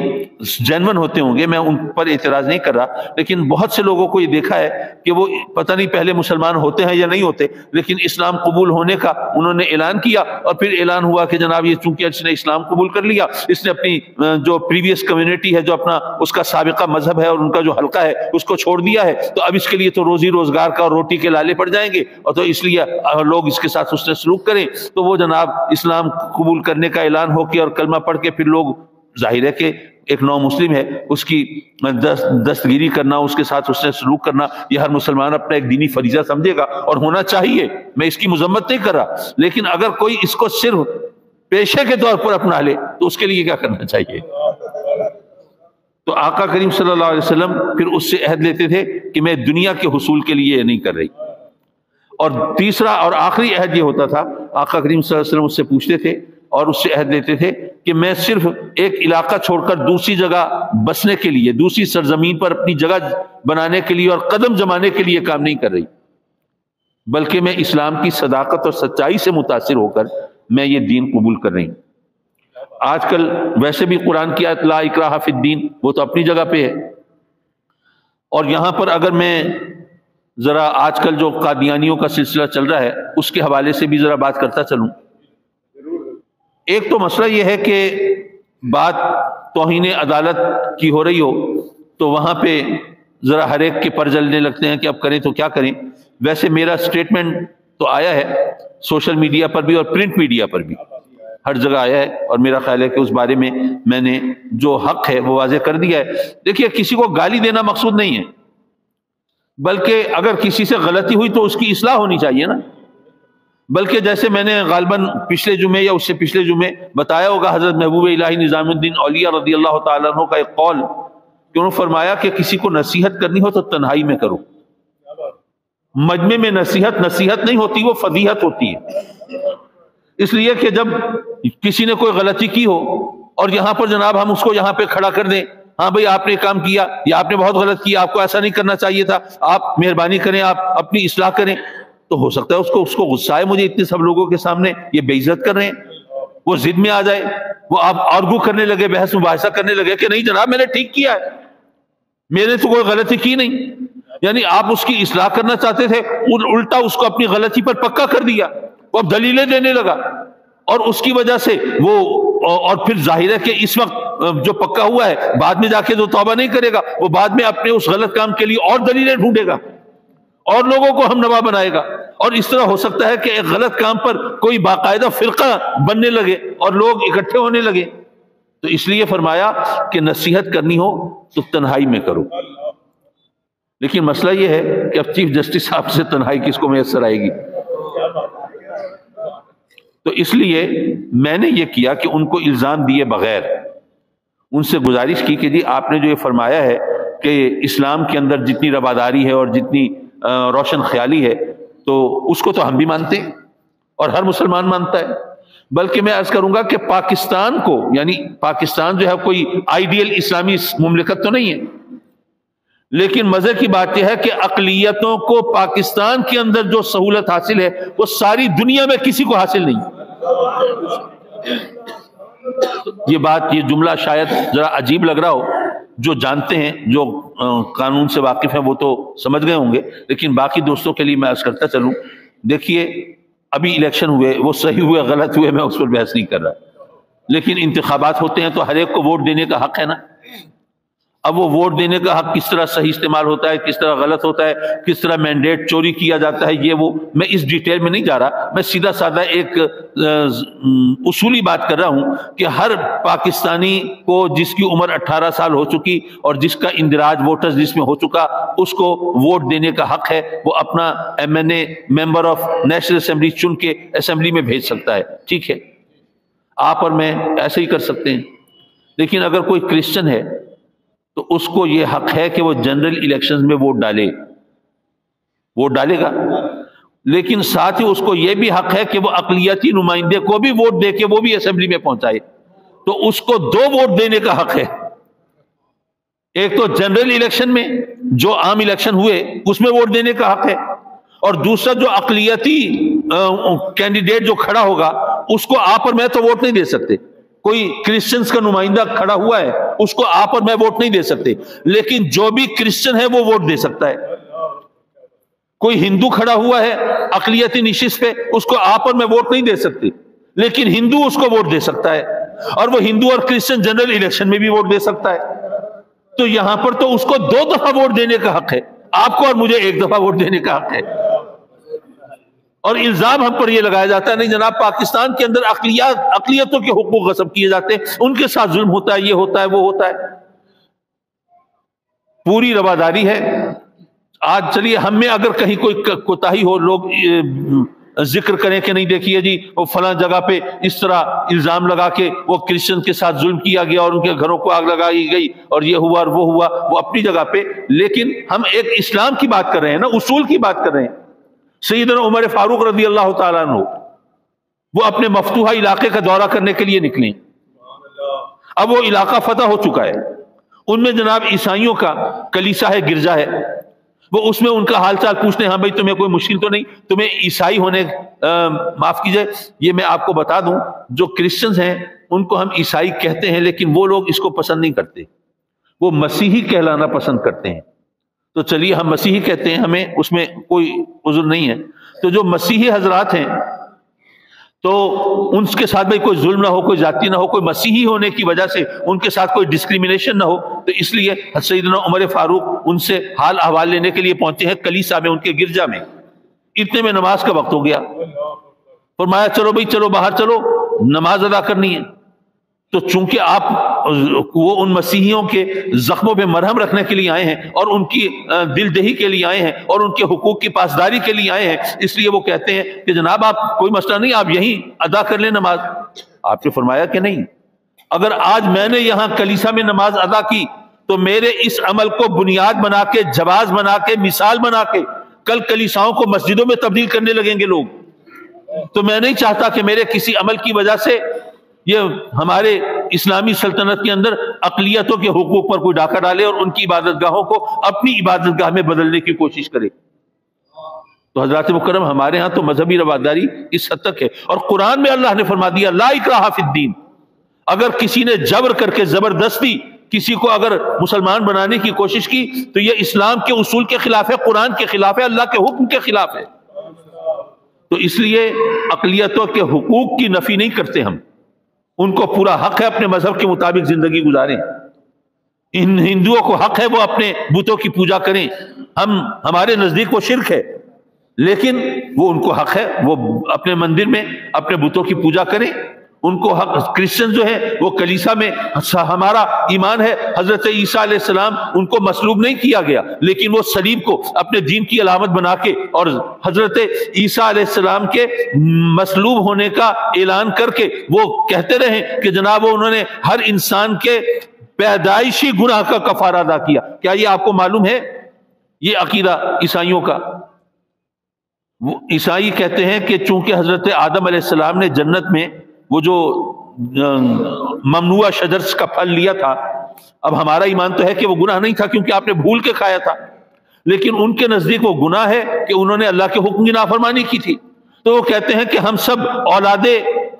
جینون ہوتے ہوں گے، میں ان پر اعتراض نہیں کر رہا، لیکن بہت سے لوگوں کو یہ دیکھا ہے کہ وہ پتہ نہیں پہلے مسلمان ہوتے ہیں یا نہیں ہوتے، لیکن اسلام قبول ہونے کا انہوں نے اعلان کیا، اور پھر اعلان ہوا کہ جناب یہ چونکہ اس نے اسلام قبول کر لیا، اس نے اپنی جو پریویس کمیونٹی ہے، جو اپنا اس کا سابقہ مذہب ہے اور ان کا جو حلقہ ہے اس کو چھوڑ دیا ہے، تو اب اس کے لیے تو روزی روزگار کا اور روٹی کے لالے پڑ جائیں گے، اور تو اس لیے لوگ اس کے ساتھ حسن سلوک کریں، تو وہ جناب اسلام قبول کرنے کا اعلان ہو کے اور کلمہ پڑھ کے پھر لوگ، ظاہر ہے کہ ایک نو مسلم ہے، اس کی دستگیری کرنا، اس کے ساتھ اس نے سلوک کرنا، یہ ہر مسلمان اپنا ایک دینی فریضہ سمجھے گا اور ہونا چاہیے، میں اس کی مذمت نہیں کر رہا، لیکن اگر کوئی اس کو صرف پیشے کے طور پر اپنا لے تو اس کے لیے کیا کرنا چاہیے؟ تو آقا کریم صلی اللہ علیہ وسلم پھر اس سے عہد لیتے تھے کہ میں دنیا کے حصول کے لیے یہ نہیں کر رہی، اور تیسرا اور آخری عہد یہ ہوتا تھا، آقا کریم صلی اللہ علیہ وسلم اس سے پوچھتے تھے اور اس سے عہد لیتے تھے کہ میں صرف ایک علاقہ چھوڑ کر دوسری جگہ بسنے کے لیے، دوسری سرزمین پر اپنی جگہ بنانے کے لیے اور قدم جمانے کے لیے کام نہیں کر رہی، بلکہ میں اسلام کی صداقت اور سچائی سے متاثر ہو کر میں یہ دین قبول کر رہی ہوں۔ آج کل ویسے بھی قرآن کی آیت لا اکراہ فی الدین وہ تو اپنی جگہ پہ ہے، اور یہاں پر اگر میں ذرا آج کل جو قادیانیوں کا سلسلہ چل رہا ہے اس کے حوالے سے بھی ذرا بات کرتا چلوں۔ ایک تو مسئلہ یہ ہے کہ بات توہین عدالت کی ہو رہی ہو تو وہاں پہ ذرا ہر ایک کے پر جلنے لگتے ہیں کہ اب کریں تو کیا کریں۔ ویسے میرا سٹیٹمنٹ تو آیا ہے سوشل میڈیا پر بھی اور پرنٹ میڈیا پر بھی، ہر جگہ آیا ہے، اور میرا خیال ہے کہ اس بارے میں نے جو حق ہے وہ واضح کر دیا ہے۔ دیکھیے، کسی کو گالی دینا مقصود نہیں ہے، بلکہ اگر کسی سے غلطی ہوئی تو اس کی اصلاح ہونی چاہیے نا۔ بلکہ جیسے میں نے غالباً پچھلے جمعے یا اس سے پچھلے جمعے بتایا ہوگا، حضرت محبوب الہی نظام الدین اولیاء رضی اللہ تعالیٰ عنہ کا ایک قول کہ انہوں نے فرمایا کہ کسی کو نصیحت کرنی ہو تو تنہائی میں کرو۔ مجمع میں نصیحت نہیں ہوتی، وہ فضیحت ہوتی ہے۔ اس لیے کہ جب کسی نے کوئی غلطی کی ہو اور یہاں پر جناب ہم اس کو یہاں پہ کھڑا کر دیں، ہاں بھئی آپ نے کام کیا یا آپ نے بہت غلط کیا، آپ کو ایسا نہیں کرنا چاہیے تھا، آپ مہربانی کریں، آپ اپنی اصلاح کریں، تو ہو سکتا ہے اس کو غصہ ہے مجھے اتنے سب لوگوں کے سامنے یہ بے عزت کر رہے ہیں، وہ ضد میں آ جائے، وہ آپ آرگو کرنے لگے، بحث مباحثہ کرنے لگے کہ نہیں جناب میں نے ٹھیک کیا ہے، میں نے تو کوئی غلطی کی نہیں، یعنی آپ اس کی اصلاح کرنا چاہتے تھے، الٹا اس کو اپنی غلطی پر پکا کر دیا، وہ اب دلیلیں دینے لگا، اور اس کی وجہ سے وہ، اور پھر ظاہر ہے کہ اس وقت جو پکا ہوا ہے بعد میں جا کے جو توبہ نہیں کرے گا، وہ بعد میں اپنے اس غلط کام کے لیے اور دلیلیں ڈھونڈے گا اور لوگوں کو ہم نوا بنائے گا، اور اس طرح ہو سکتا ہے کہ ایک غلط کام پر کوئی باقاعدہ فرقہ بننے لگے اور لوگ اکٹھے ہونے لگے۔ تو اس لیے فرمایا کہ نصیحت کرنی ہو تو تنہائی میں کرو۔ لیکن مسئلہ یہ ہے کہ اب چیف جسٹس صاحب سے تنہائی کس کو میسر آئے گی؟ تو اس لیے میں نے یہ کیا کہ ان کو الزام دیے بغیر ان سے گزارش کی کہ جی آپ نے جو یہ فرمایا ہے کہ اسلام کے اندر جتنی رواداری ہے اور جتنی روشن خیالی ہے تو اس کو تو ہم بھی مانتے ہیں اور ہر مسلمان مانتا ہے، بلکہ میں عرض کروں گا کہ پاکستان کو، یعنی پاکستان جو ہے کوئی آئیڈیل اسلامی مملکت تو نہیں ہے، لیکن مزے کی بات یہ ہے کہ اقلیتوں کو پاکستان کے اندر جو سہولت حاصل ہے وہ ساری دنیا میں کسی کو حاصل نہیں۔ یہ جملہ شاید ذرا عجیب لگ رہا ہو، جو جانتے ہیں، جو قانون سے واقف ہیں وہ تو سمجھ گئے ہوں گے، لیکن باقی دوستوں کے لیے میں عرض کرتا چلوں۔ دیکھیے ابھی الیکشن ہوئے، وہ صحیح ہوئے غلط ہوئے میں اس پر بحث نہیں کر رہا، لیکن انتخابات ہوتے ہیں تو ہر ایک کو ووٹ دینے کا حق ہے نا۔ اب وہ ووٹ دینے کا حق کس طرح صحیح استعمال ہوتا ہے، کس طرح غلط ہوتا ہے، کس طرح مینڈیٹ چوری کیا جاتا ہے، یہ وہ میں اس ڈیٹیل میں نہیں جا رہا، میں سیدھا سادہ ایک اصولی بات کر رہا ہوں کہ ہر پاکستانی کو جس کی عمر 18 سال ہو چکی اور جس کا اندراج ووٹرز لسٹ میں ہو چکا، اس کو ووٹ دینے کا حق ہے، وہ اپنا M N A member of National Assembly چن کے اسمبلی میں بھیج سکتا ہے، ٹھیک ہے، آپ اور میں ایسے ہی کر سکتے ہیں۔ لیکن اگر کوئی کرسچن ہے تو اس کو یہ حق ہے کہ وہ جنرل الیکشنز میں ووٹ ڈالے گا، لیکن ساتھ ہی اس کو یہ بھی حق ہے کہ وہ اقلیتی نمائندے کو بھی ووٹ دے کے وہ بھی اسمبلی میں پہنچائے، تو اس کو 2 ووٹ دینے کا حق ہے، ایک تو جنرل الیکشن میں جو عام الیکشن ہوئے اس میں ووٹ دینے کا حق ہے، اور دوسرا جو اقلیتی کینڈیڈیٹ جو کھڑا ہوگا اس کو آپ اور میں تو ووٹ نہیں دے سکتے، کوئی کرسچنز کا نمائندہ کھڑا ہوا ہے، اس کو آپ اور میں ووٹ نہیں دے سکتے، لیکن جو بھی کرسچن ہے وہ ووٹ دے سکتا ہے۔ کوئی ہندو کھڑا ہوا ہے اقلیتی نشست پہ، اس کو آپ اور میں ووٹ نہیں دے سکتے، لیکن ہندو اس کو ووٹ دے سکتا ہے، اور وہ ہندو اور کرسچن جنرل الیکشن میں بھی ووٹ دے سکتا ہے۔ تو یہاں پر تو اس کو 2 دفعہ ووٹ دینے کا حق ہے، آپ کو اور مجھے 1 دفعہ ووٹ دینے کا حق ہے۔ اور الزام ہم پر یہ لگایا جاتا ہے نہیں جناب پاکستان کے اندر اقلیتوں کے حقوق غصب کیے جاتے ہیں، ان کے ساتھ ظلم ہوتا ہے، یہ ہوتا ہے، وہ ہوتا ہے۔ پوری رواداری ہے۔ آج چلیے ہم میں اگر کہیں کوئی کوتاہی ہو، لوگ ذکر کریں کہ نہیں دیکھیے جی وہ فلاں جگہ پہ اس طرح الزام لگا کے وہ کرسچن کے ساتھ ظلم کیا گیا اور ان کے گھروں کو آگ لگائی گئی اور یہ ہوا اور وہ ہوا، وہ اپنی جگہ پہ، لیکن ہم ایک اسلام کی بات کر رہے ہیں نا، اصول کی بات کر رہے ہیں۔ سیدنا عمر فاروق رضی اللہ تعالیٰ عنہ وہ اپنے مفتوحہ علاقے کا دورہ کرنے کے لیے نکلے، اب وہ علاقہ فتح ہو چکا ہے، ان میں جناب عیسائیوں کا کلیسا ہے، گرجا ہے، وہ اس میں ان کا حال چال پوچھتے ہیں، ہاں بھائی تمہیں کوئی مشکل تو نہیں، تمہیں عیسائی ہونے معاف کیجئے یہ میں آپ کو بتا دوں، جو کرسچنز ہیں ان کو ہم عیسائی کہتے ہیں، لیکن وہ لوگ اس کو پسند نہیں کرتے، وہ مسیحی کہلانا پسند کرتے ہیں۔ تو چلیے ہم مسیحی کہتے ہیں، ہمیں اس میں کوئی عذر نہیں ہے۔ تو جو مسیحی حضرات ہیں تو ان کے ساتھ بھائی کوئی ظلم نہ ہو، کوئی ذاتی نہ ہو، کوئی مسیحی ہونے کی وجہ سے ان کے ساتھ کوئی ڈسکریمنیشن نہ ہو، تو اس لیے سیدنا عمر فاروق ان سے حال احوال لینے کے لیے پہنچے ہیں کلیسا میں، ان کے گرجا میں۔ اتنے میں نماز کا وقت ہو گیا، فرمایا چلو بھائی چلو باہر چلو، نماز ادا کرنی ہے۔ تو چونکہ آپ وہ ان مسیحیوں کے زخموں پہ مرہم رکھنے کے لیے آئے ہیں اور ان کی دل دہی کے لیے آئے ہیں اور ان کے حقوق کی پاسداری کے لیے آئے ہیں، اس لیے وہ کہتے ہیں کہ جناب آپ کوئی مسئلہ نہیں، آپ یہیں ادا کر لیں نماز۔ آپ نے فرمایا کہ نہیں، اگر آج میں نے یہاں کلیسا میں نماز ادا کی تو میرے اس عمل کو بنیاد بنا کے، جواز بنا کے، مثال بنا کے کل کلیساؤں کو مسجدوں میں تبدیل کرنے لگیں گے لوگ۔ تو میں نہیں چاہتا کہ میرے کسی عمل کی وجہ سے یہ ہمارے اسلامی سلطنت کے اندر اقلیتوں کے حقوق پر کوئی ڈاکہ ڈالے اور ان کی عبادت گاہوں کو اپنی عبادت گاہ میں بدلنے کی کوشش کرے۔ تو حضرات مکرم ہمارے ہاں تو مذہبی رواداری اس حد تک ہے، اور قرآن میں اللہ نے فرما دیا لا اکراہ فی الدین، اگر کسی نے جبر کر کے زبردستی کسی کو اگر مسلمان بنانے کی کوشش کی تو یہ اسلام کے اصول کے خلاف ہے، قرآن کے خلاف ہے، اللہ کے حکم کے خلاف ہے۔ تو اس لیے اقلیتوں کے حقوق کی نفی نہیں کرتے ہم، ان کو پورا حق ہے اپنے مذہب کے مطابق زندگی گزاریں۔ ان ہندوؤں کو حق ہے وہ اپنے بتوں کی پوجا کریں، ہمارے نزدیک وہ شرک ہے، لیکن وہ ان کو حق ہے وہ اپنے مندر میں اپنے بتوں کی پوجا کریں، ان کو حق۔ کرسچن جو ہے وہ کلیسا میں، ہمارا ایمان ہے حضرت عیسیٰ علیہ السلام ان کو مصلوب نہیں کیا گیا، لیکن وہ صلیب کو اپنے دین کی علامت بنا کے اور حضرت عیسیٰ علیہ السلام کے مصلوب ہونے کا اعلان کر کے وہ کہتے رہے کہ جناب انہوں نے ہر انسان کے پیدائشی گناہ کا کفارہ ادا کیا۔ کیا یہ آپ کو معلوم ہے؟ یہ عقیدہ عیسائیوں کا۔ عیسائی کہتے ہیں کہ چونکہ حضرت آدم علیہ السلام نے جنت میں وہ جو ممنوع شجر کا پھل لیا تھا، اب ہمارا ایمان تو ہے کہ وہ گناہ نہیں تھا کیونکہ آپ نے بھول کے کھایا تھا، لیکن ان کے نزدیک وہ گناہ ہے کہ انہوں نے اللہ کے حکم کی نافرمانی کی تھی۔ تو وہ کہتے ہیں کہ ہم سب اولاد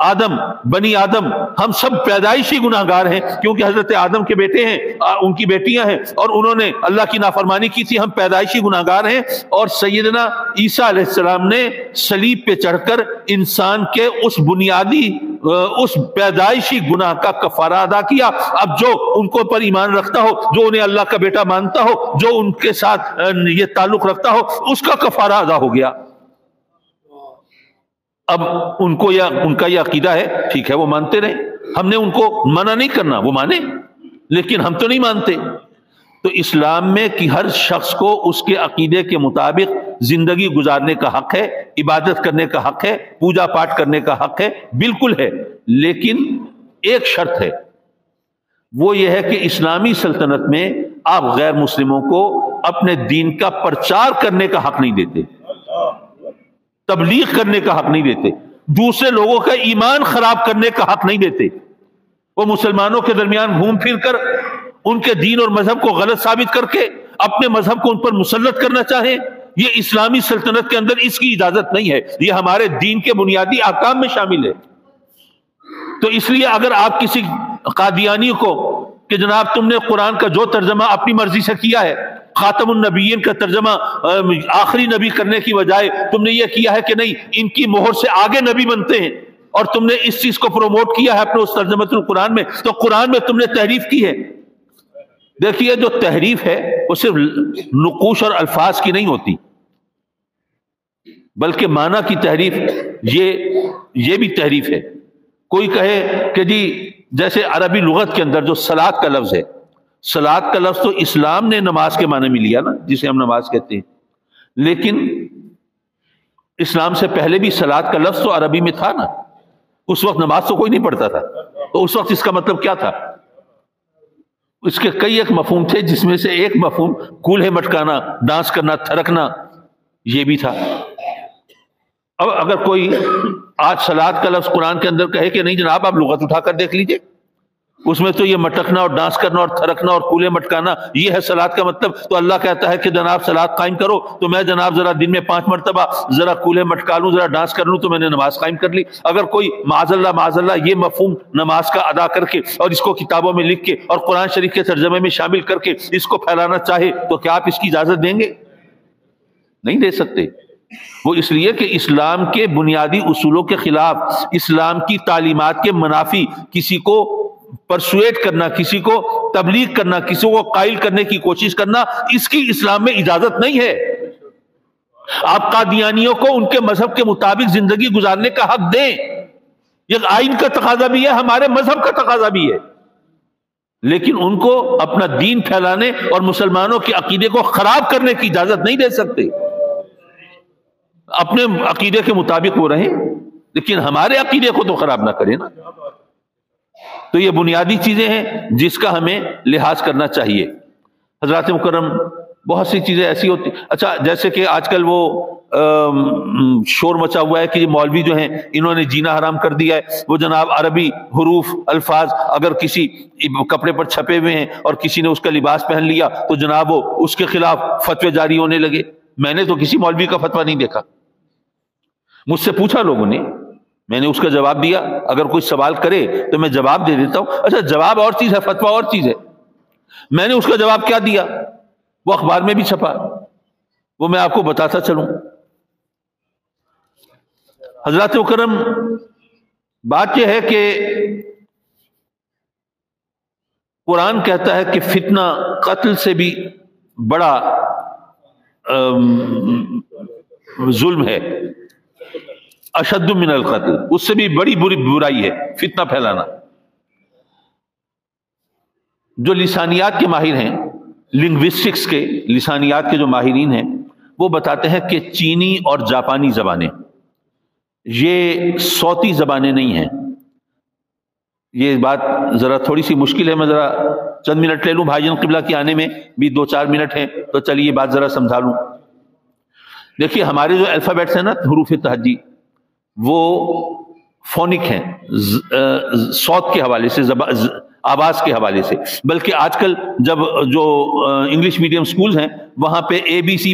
آدم، بنی آدم، ہم سب پیدائشی گناہ گار ہیں، کیونکہ حضرت آدم کے بیٹے ہیں، ان کی بیٹیاں ہیں اور انہوں نے اللہ کی نافرمانی کی تھی، ہم پیدائشی گناہ گار ہیں۔ اور سیدنا عیسیٰ علیہ السلام نے صلیب پہ چڑھ کر انسان کے اس بنیادی اس پیدائشی گناہ کا کفارہ ادا کیا۔ اب جو ان کو پر ایمان رکھتا ہو، جو انہیں اللہ کا بیٹا مانتا ہو، جو ان کے ساتھ یہ تعلق رکھتا ہو، اس کا کفارہ ادا ہو گیا۔ اب ان کو ان کا یہ عقیدہ ہے، ٹھیک ہے وہ مانتے رہے، ہم نے ان کو منع نہیں کرنا، وہ مانے، لیکن ہم تو نہیں مانتے۔ تو اسلام میں کہ ہر شخص کو اس کے عقیدے کے مطابق زندگی گزارنے کا حق ہے، عبادت کرنے کا حق ہے، پوجا پاٹ کرنے کا حق ہے، بالکل ہے، لیکن ایک شرط ہے، وہ یہ ہے کہ اسلامی سلطنت میں آپ غیر مسلموں کو اپنے دین کا پرچار کرنے کا حق نہیں دیتے، تبلیغ کرنے کا حق نہیں دیتے، دوسرے لوگوں کا ایمان خراب کرنے کا حق نہیں دیتے۔ وہ مسلمانوں کے درمیان گھوم پھر کر ان کے دین اور مذہب کو غلط ثابت کر کے اپنے مذہب کو ان پر مسلط کرنا چاہیں، یہ اسلامی سلطنت کے اندر اس کی اجازت نہیں ہے، یہ ہمارے دین کے بنیادی احکام میں شامل ہے۔ تو اس لیے اگر آپ کسی قادیانی کو کہ جناب تم نے قرآن کا جو ترجمہ اپنی مرضی سے کیا ہے، خاتم النبیین کا ترجمہ آخری نبی کرنے کی بجائے تم نے یہ کیا ہے کہ نہیں ان کی مہر سے آگے نبی بنتے ہیں، اور تم نے اس چیز کو پروموٹ کیا ہے اپنے اس ترجمۃ القرآن میں، تو قرآن میں تم نے تحریف کی ہے۔ دیکھیے جو تحریف ہے وہ صرف نقوش اور الفاظ کی نہیں ہوتی، بلکہ معنی کی تحریف یہ بھی تحریف ہے۔ کوئی کہے کہ جی جیسے عربی لغت کے اندر جو صلاۃ کا لفظ ہے، صلاۃ کا لفظ تو اسلام نے نماز کے معنی میں لیا نا، جسے ہم نماز کہتے ہیں، لیکن اسلام سے پہلے بھی صلاۃ کا لفظ تو عربی میں تھا نا، اس وقت نماز تو کوئی نہیں پڑھتا تھا، تو اس وقت اس کا مطلب کیا تھا؟ اس کے کئی ایک مفہوم تھے، جس میں سے ایک مفہوم کولہے مٹکانا، ڈانس کرنا، تھرکنا، یہ بھی تھا۔ اب اگر کوئی آج صلاۃ کا لفظ قرآن کے اندر کہے کہ نہیں جناب آپ لغت اٹھا کر دیکھ لیجئے، اس میں تو یہ مٹکنا اور ڈانس کرنا اور تھرکنا اور کولے مٹکانا یہ ہے صلاۃ کا مطلب، تو اللہ کہتا ہے کہ جناب صلاۃ قائم کرو، تو میں جناب ذرا دن میں 5 مرتبہ ذرا کولے مٹکا لوں، ذرا ڈانس کر لوں، تو میں نے نماز قائم کر لی۔ اگر کوئی معاذ اللہ یہ مفہوم نماز کا ادا کر کے اور اس کو کتابوں میں لکھ کے اور قرآن شریف کے ترجمے میں شامل کر کے اس کو پھیلانا چاہے تو کیا آپ اس کی اجازت دیں گے؟ نہیں دے سکتے۔ وہ اس لیے کہ اسلام کے بنیادی اصولوں کے خلاف، اسلام کی تعلیمات کے منافی کسی کو پرسویٹ کرنا، کسی کو تبلیغ کرنا، کسی کو قائل کرنے کی کوشش کرنا، اس کی اسلام میں اجازت نہیں ہے۔ آپ قادیانیوں کو ان کے مذہب کے مطابق زندگی گزارنے کا حق دیں، یہ آئین کا تقاضا بھی ہے، ہمارے مذہب کا تقاضا بھی ہے، لیکن ان کو اپنا دین پھیلانے اور مسلمانوں کے عقیدے کو خراب کرنے کی اجازت نہیں دے سکتے۔ اپنے عقیدے کے مطابق وہ رہیں، لیکن ہمارے عقیدے کو تو خراب نہ کریں نا۔ تو یہ بنیادی چیزیں ہیں جس کا ہمیں لحاظ کرنا چاہیے۔ حضرات مکرم، بہت سی چیزیں ایسی ہوتی، اچھا جیسے کہ آج کل وہ شور مچا ہوا ہے کہ یہ مولوی جو ہیں انہوں نے جینا حرام کر دیا ہے، وہ جناب عربی حروف الفاظ اگر کسی کپڑے پر چھپے ہوئے ہیں اور کسی نے اس کا لباس پہن لیا تو جناب وہ اس کے خلاف فتوے جاری ہونے لگے۔ میں نے تو کسی مولوی کا فتویٰ نہیں دیکھا، مجھ سے پوچھا لوگوں نے، میں نے اس کا جواب دیا، اگر کوئی سوال کرے تو میں جواب دے دیتا ہوں۔ اچھا جواب اور چیز ہے، فتویٰ اور چیز ہے۔ میں نے اس کا جواب کیا دیا، وہ اخبار میں بھی چھپا، وہ میں آپ کو بتاتا چلوں۔ حضرات مکرم، بات یہ ہے کہ قرآن کہتا ہے کہ فتنہ قتل سے بھی بڑا ظلم ہے، اشد من القتل، اس سے بھی بڑی برائی ہے فتنہ پھیلانا۔ جو لسانیات کے ماہر ہیں، لنگوسٹکس کے، لسانیات کے جو ماہرین ہیں، وہ بتاتے ہیں کہ چینی اور جاپانی زبانیں یہ صوتی زبانیں نہیں ہیں۔ یہ بات ذرا تھوڑی سی مشکل ہے، میں ذرا چند منٹ لے لوں، بھائی جان قبلہ کے آنے میں بھی 2-4 منٹ ہیں، تو چلیے یہ بات ذرا سمجھا لوں۔ دیکھیے ہمارے جو الفابیٹس ہیں نا حروف تہجی، وہ فونک ہیں، صوت کے حوالے سے، آواز کے حوالے سے، بلکہ آج کل جب جو انگلش میڈیم سکولز ہیں وہاں پہ ABC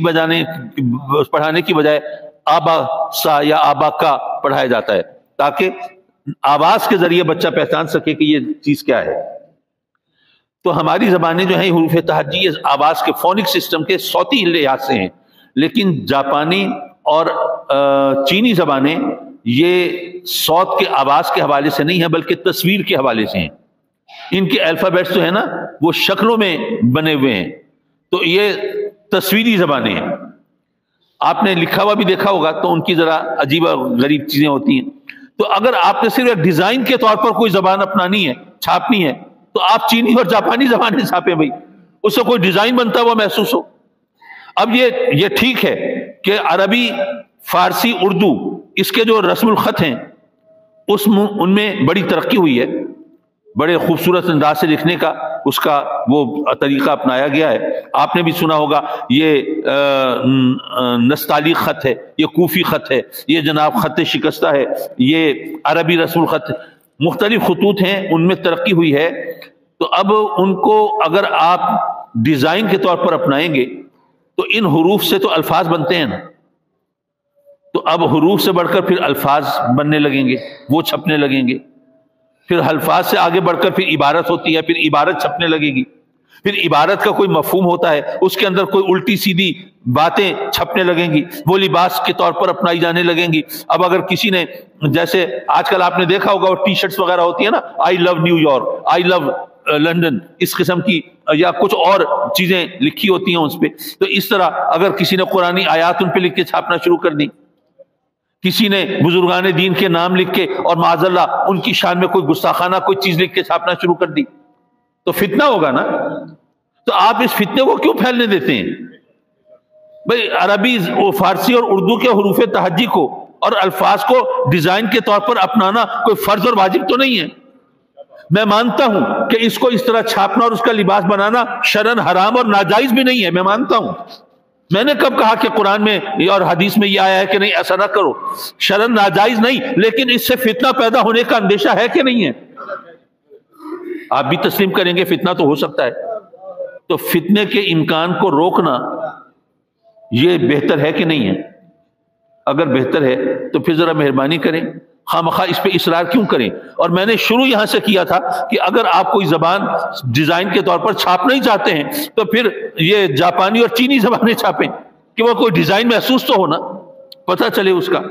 پڑھانے کی بجائے آبا سا یا آبا کا پڑھایا جاتا ہے، تاکہ آواز کے ذریعے بچہ پہچان سکے کہ یہ چیز کیا ہے۔ تو ہماری زبانیں جو ہیں حروف تہجی یہ آواز کے فونک سسٹم کے صوتی لحاظ سے ہیں، لیکن جاپانی اور چینی زبانیں یہ صوت کے آواز کے حوالے سے نہیں ہیں بلکہ تصویر کے حوالے سے ہیں۔ ان کے الفابیٹس جو ہے نا وہ شکلوں میں بنے ہوئے ہیں، تو یہ تصویری زبانیں ہیں۔ آپ نے لکھا ہوا بھی دیکھا ہوگا تو ان کی ذرا عجیب غریب چیزیں ہوتی ہیں۔ تو اگر آپ نے صرف ایک ڈیزائن کے طور پر کوئی زبان اپنانی ہے، چھاپنی ہے، تو آپ چینی اور جاپانی زبانیں چھاپیں بھائی، اس سے کوئی ڈیزائن بنتا ہوا محسوس ہو۔ اب یہ ٹھیک ہے کہ عربی، فارسی، اردو اس کے جو رسم الخط ہیں ان میں بڑی ترقی ہوئی ہے، بڑے خوبصورت انداز سے لکھنے کا اس کا وہ طریقہ اپنایا گیا ہے۔ آپ نے بھی سنا ہوگا یہ نستعلیق خط ہے، یہ کوفی خط ہے، یہ جناب خط شکستہ ہے، یہ عربی رسم الخط، مختلف خطوط ہیں، ان میں ترقی ہوئی ہے۔ تو اب ان کو اگر آپ ڈیزائن کے طور پر اپنائیں گے تو ان حروف سے تو الفاظ بنتے ہیں نا، تو اب حروف سے بڑھ کر پھر الفاظ بننے لگیں گے، وہ چھپنے لگیں گے۔ پھر الفاظ سے آگے بڑھ کر پھر عبارت ہوتی ہے، پھر عبارت چھپنے لگے گی، پھر عبارت کا کوئی مفہوم ہوتا ہے، اس کے اندر کوئی الٹی سیدھی باتیں چھپنے لگیں گی، وہ لباس کے طور پر اپنائی جانے لگیں گی۔ اب اگر کسی نے، جیسے آج کل آپ نے دیکھا ہوگا وہ ٹی شرٹس وغیرہ ہوتی ہے نا، آئی لو نیو یارک، آئی لو لندن، اس قسم کی یا کچھ اور چیزیں لکھی ہوتی ہیں اس پہ، تو اس طرح اگر کسی نے قرآنی آیات ان پہ لکھ کے چھاپنا شروع کر دی، کسی نے بزرگان دین کے نام لکھ کے اور معاذ اللہ ان کی شان میں کوئی گستاخانہ کوئی چیز لکھ کے چھاپنا شروع کر دی، تو فتنہ ہوگا نا۔ تو آپ اس فتنے کو کیوں پھیلنے دیتے ہیں؟ بھئی عربی فارسی اور اردو کے حروف تہجی کو اور الفاظ کو ڈیزائن کے طور پر اپنانا کوئی فرض اور واجب تو نہیں ہے۔ میں مانتا ہوں کہ اس کو اس طرح چھاپنا اور اس کا لباس بنانا شرعاً حرام اور ناجائز بھی نہیں ہے، میں مانتا ہوں۔ میں نے کب کہا کہ قرآن میں اور حدیث میں یہ آیا ہے کہ نہیں ایسا نہ کرو؟ شرعاً ناجائز نہیں، لیکن اس سے فتنہ پیدا ہونے کا اندیشہ ہے کہ نہیں ہے؟ آپ بھی تسلیم کریں گے فتنہ تو ہو سکتا ہے، تو فتنے کے امکان کو روکنا یہ بہتر ہے کہ نہیں ہے؟ اگر بہتر ہے تو پھر ذرا مہربانی کریں، خواہ اس پہ اصرار کیوں کریں؟ اور میں نے شروع یہاں سے کیا تھا کہ اگر آپ کوئی زبان ڈیزائن کے طور پر چھاپنا ہی چاہتے ہیں تو پھر یہ جاپانی اور چینی زبانیں چھاپیں کہ وہ کوئی ڈیزائن محسوس تو ہونا، پتہ چلے اس کا۔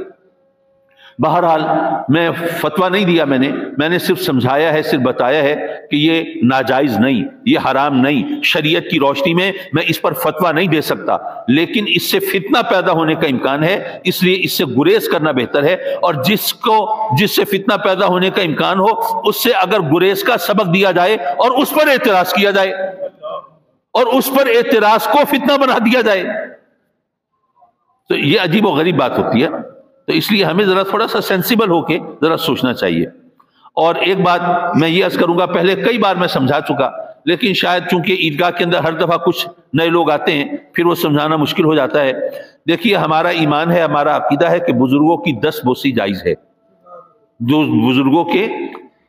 بہرحال میں فتویٰ نہیں دیا، میں نے صرف سمجھایا ہے، صرف بتایا ہے کہ یہ ناجائز نہیں، یہ حرام نہیں، شریعت کی روشنی میں میں اس پر فتویٰ نہیں دے سکتا، لیکن اس سے فتنہ پیدا ہونے کا امکان ہے، اس لیے اس سے گریز کرنا بہتر ہے۔ اور جس سے فتنہ پیدا ہونے کا امکان ہو اس سے اگر گریز کا سبق دیا جائے اور اس پر اعتراض کیا جائے اور اس پر اعتراض کو فتنہ بنا دیا جائے تو یہ عجیب و غریب بات ہوتی ہے۔ تو اس لیے ہمیں ذرا تھوڑا سا سینسیبل ہو کے ذرا سوچنا چاہیے۔ اور ایک بات میں یہ عرض کروں گا، پہلے کئی بار میں سمجھا چکا، لیکن شاید چونکہ عیدگاہ کے اندر ہر دفعہ کچھ نئے لوگ آتے ہیں پھر وہ سمجھانا مشکل ہو جاتا ہے۔ دیکھیے ہمارا ایمان ہے، ہمارا عقیدہ ہے کہ بزرگوں کی 10 بوسی جائز ہے، جو بزرگوں کے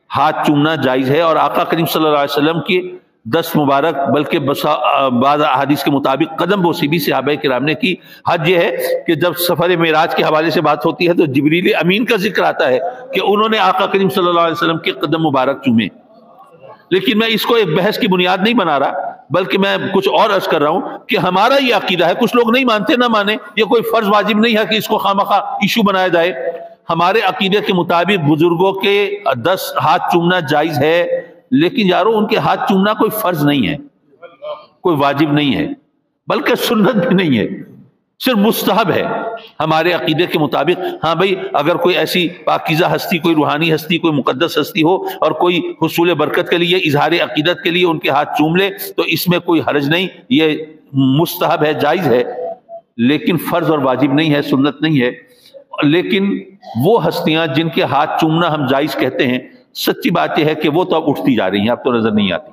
ہاتھ چومنا جائز ہے، اور آقا کریم صلی اللہ علیہ وسلم کی 10 مبارک بلکہ بعض احادیث کے مطابق قدم بوسی بھی صحابہ کرام نے کی۔ حج یہ ہے کہ جب سفر معراج کے حوالے سے بات ہوتی ہے تو جبریل امین کا ذکر آتا ہے کہ انہوں نے آقا کریم صلی اللہ علیہ وسلم کے قدم مبارک چومے۔ لیکن میں اس کو ایک بحث کی بنیاد نہیں بنا رہا، بلکہ میں کچھ اور عرض کر رہا ہوں کہ ہمارا یہ عقیدہ ہے، کچھ لوگ نہیں مانتے نہ مانیں، یہ کوئی فرض واجب نہیں ہے کہ اس کو خواہ ایشو بنایا جائے۔ ہمارے عقیدے کے مطابق بزرگوں کے 10 ہاتھ چومنا جائز ہے، لیکن یارو ان کے ہاتھ چومنا کوئی فرض نہیں ہے، کوئی واجب نہیں ہے، بلکہ سنت بھی نہیں ہے، صرف مستحب ہے ہمارے عقیدے کے مطابق۔ ہاں بھائی اگر کوئی ایسی پاکیزہ ہستی، کوئی روحانی ہستی، کوئی مقدس ہستی ہو اور کوئی حصول برکت کے لیے، اظہار عقیدت کے لیے ان کے ہاتھ چوم لے تو اس میں کوئی حرج نہیں، یہ مستحب ہے، جائز ہے، لیکن فرض اور واجب نہیں ہے، سنت نہیں ہے۔ لیکن وہ ہستیاں جن کے ہاتھ چومنا ہم جائز کہتے ہیں، سچی بات یہ ہے کہ وہ تو اب اٹھتی جا رہی ہیں، اب تو نظر نہیں آتی۔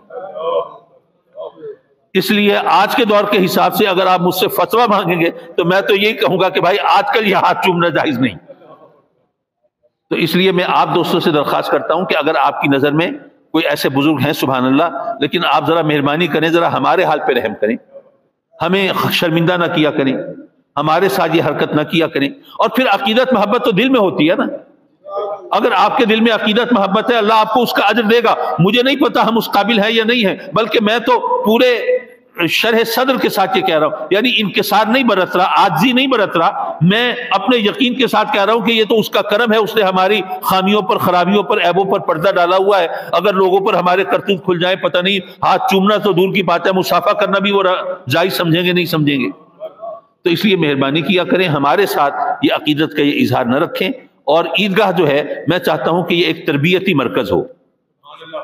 اس لیے آج کے دور کے حساب سے اگر آپ مجھ سے فتویٰ مانگیں گے تو میں تو یہی کہوں گا کہ بھائی آج کل یہ ہاتھ چومنا جائز نہیں۔ تو اس لیے میں آپ دوستوں سے درخواست کرتا ہوں کہ اگر آپ کی نظر میں کوئی ایسے بزرگ ہیں سبحان اللہ، لیکن آپ ذرا مہربانی کریں، ذرا ہمارے حال پہ رحم کریں، ہمیں شرمندہ نہ کیا کریں، ہمارے ساتھ یہ حرکت نہ کیا کریں۔ اور پھر عقیدت محبت تو دل میں ہوتی ہے نا، اگر آپ کے دل میں عقیدت محبت ہے اللہ آپ کو اس کا اجر دے گا۔ مجھے نہیں پتا ہم اس قابل ہیں یا نہیں ہیں، بلکہ میں تو پورے شرح صدر کے ساتھ یہ کہہ رہا ہوں، یعنی انکسار نہیں برت رہا، عاجزی نہیں برت رہا، میں اپنے یقین کے ساتھ کہہ رہا ہوں کہ یہ تو اس کا کرم ہے، اس نے ہماری خامیوں پر، خرابیوں پر، عیبوں پر پردہ ڈالا ہوا ہے۔ اگر لوگوں پر ہمارے کرتوت کھل جائیں، پتہ نہیں ہاتھ چومنا تو دور کی بات ہے، مصافحہ کرنا بھی وہ جائز سمجھیں گے نہیں سمجھیں گے۔ تو اس لیے مہربانی کیا کریں، ہمارے ساتھ یہ عقیدت کا یہ اظہار نہ رکھیں۔ اور عیدگاہ جو ہے میں چاہتا ہوں کہ یہ ایک تربیتی مرکز ہو،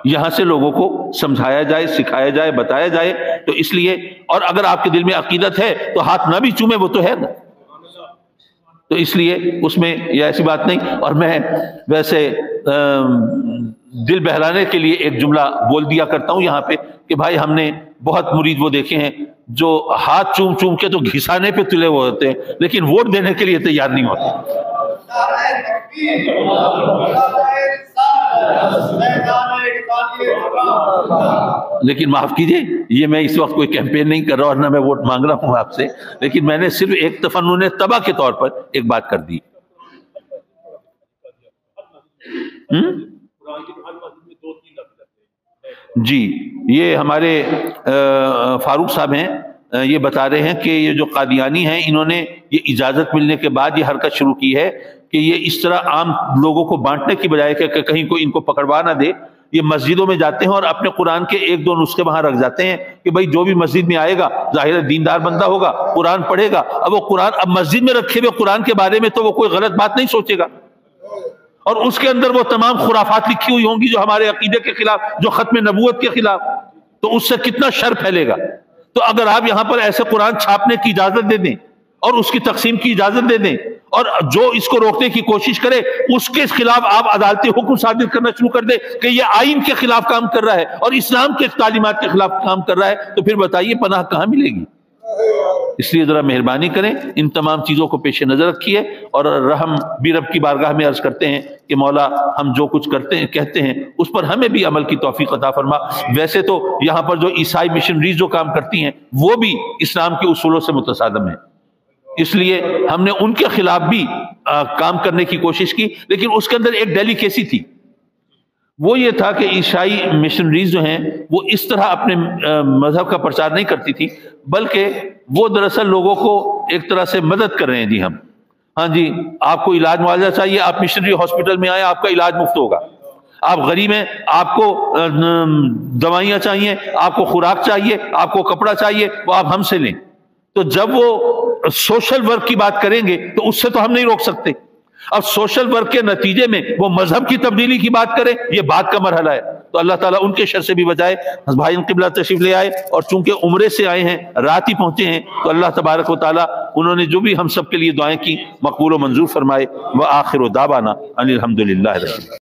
یہاں سے لوگوں کو سمجھایا جائے، سکھایا جائے، بتایا جائے۔ تو اس لیے، اور اگر آپ کے دل میں عقیدت ہے تو ہاتھ نہ بھی چومے، وہ تو ہے نا، تو اس لیے اس میں یہ ایسی بات نہیں۔ اور میں ویسے دل بہلانے کے لیے ایک جملہ بول دیا کرتا ہوں یہاں پہ کہ بھائی ہم نے بہت مرید وہ دیکھے ہیں جو ہاتھ چوم چوم کے تو گھسانے پہ تلے ہوئے ہوتے ہیں، لیکن ووٹ دینے کے لیے تیار نہیں ہوتے۔ لیکن معاف کیجیے، یہ میں اس وقت کوئی کیمپین نہیں کر رہا اور نہ میں ووٹ مانگ رہا ہوں آپ سے، لیکن میں نے صرف ایک تفنن طبع کے طور پر ایک بات کر دی۔ جی یہ ہمارے فاروق صاحب ہیں، یہ بتا رہے ہیں کہ یہ جو قادیانی ہیں انہوں نے یہ اجازت ملنے کے بعد یہ حرکت شروع کی ہے کہ یہ اس طرح عام لوگوں کو بانٹنے کی بجائے کہ کہیں کوئی ان کو پکڑوا نہ دے، یہ مسجدوں میں جاتے ہیں اور اپنے قرآن کے ایک دو نسخے وہاں رکھ جاتے ہیں کہ بھائی جو بھی مسجد میں آئے گا ظاہر دیندار بندہ ہوگا، قرآن پڑھے گا، اب وہ قرآن اب مسجد میں رکھے ہوئے قرآن کے بارے میں تو وہ کوئی غلط بات نہیں سوچے گا، اور اس کے اندر وہ تمام خرافات لکھی ہوئی ہوں گی جو ہمارے عقیدے کے خلاف، جو ختم نبوت کے خلاف، تو اس سے کتنا شر پھیلے گا۔ تو اگر آپ یہاں پر ایسے قرآن چھاپنے کی اجازت دے دیں اور اس کی تقسیم کی اجازت دے دیں اور جو اس کو روکنے کی کوشش کرے اس کے خلاف آپ عدالتی حکم صادر کرنا شروع کر دیں کہ یہ آئین کے خلاف کام کر رہا ہے اور اسلام کے تعلیمات کے خلاف کام کر رہا ہے، تو پھر بتائیے پناہ کہاں ملے گی؟ اس لیے ذرا مہربانی کریں، ان تمام چیزوں کو پیش نظر رکھیے، اور رحم بھی رب کی بارگاہ میں عرض کرتے ہیں کہ مولا ہم جو کچھ کرتے ہیں کہتے ہیں اس پر ہمیں بھی عمل کی توفیق عطا فرما۔ ویسے تو یہاں پر جو عیسائی مشنریز جو کام کرتی ہیں وہ بھی اسلام کے اصولوں سے متصادم ہیں، اس لیے ہم نے ان کے خلاف بھی کام کرنے کی کوشش کی، لیکن اس کے اندر ایک ڈیلیکیسی تھی، وہ یہ تھا کہ عیسائی مشنریز جو ہیں وہ اس طرح اپنے مذہب کا پرچار نہیں کرتی تھی، بلکہ وہ دراصل لوگوں کو ایک طرح سے مدد کر رہے ہیں۔ جی ہاں جی آپ کو علاج معالجہ چاہیے، آپ مشنری ہاسپٹل میں آئے، آپ کا علاج مفت ہوگا۔ آپ غریب ہیں، آپ کو دوائیاں چاہیے، آپ کو خوراک چاہیے، آپ کو کپڑا چاہیے، وہ آپ ہم سے لیں۔ تو جب وہ سوشل ورک کی بات کریں گے تو اس سے تو ہم نہیں روک سکتے، اب سوشل ورک کے نتیجے میں وہ مذہب کی تبدیلی کی بات کریں، یہ بات کا مرحلہ ہے، تو اللہ تعالیٰ ان کے شر سے بھی بچائے۔ بھائی قبلہ تشریف لے آئے اور چونکہ عمرے سے آئے ہیں، رات ہی پہنچے ہیں، تو اللہ تبارک و تعالیٰ انہوں نے جو بھی ہم سب کے لیے دعائیں کی مقبول و منظور فرمائے۔ وآخر دعوانا ان الحمد للہ رب العالمین۔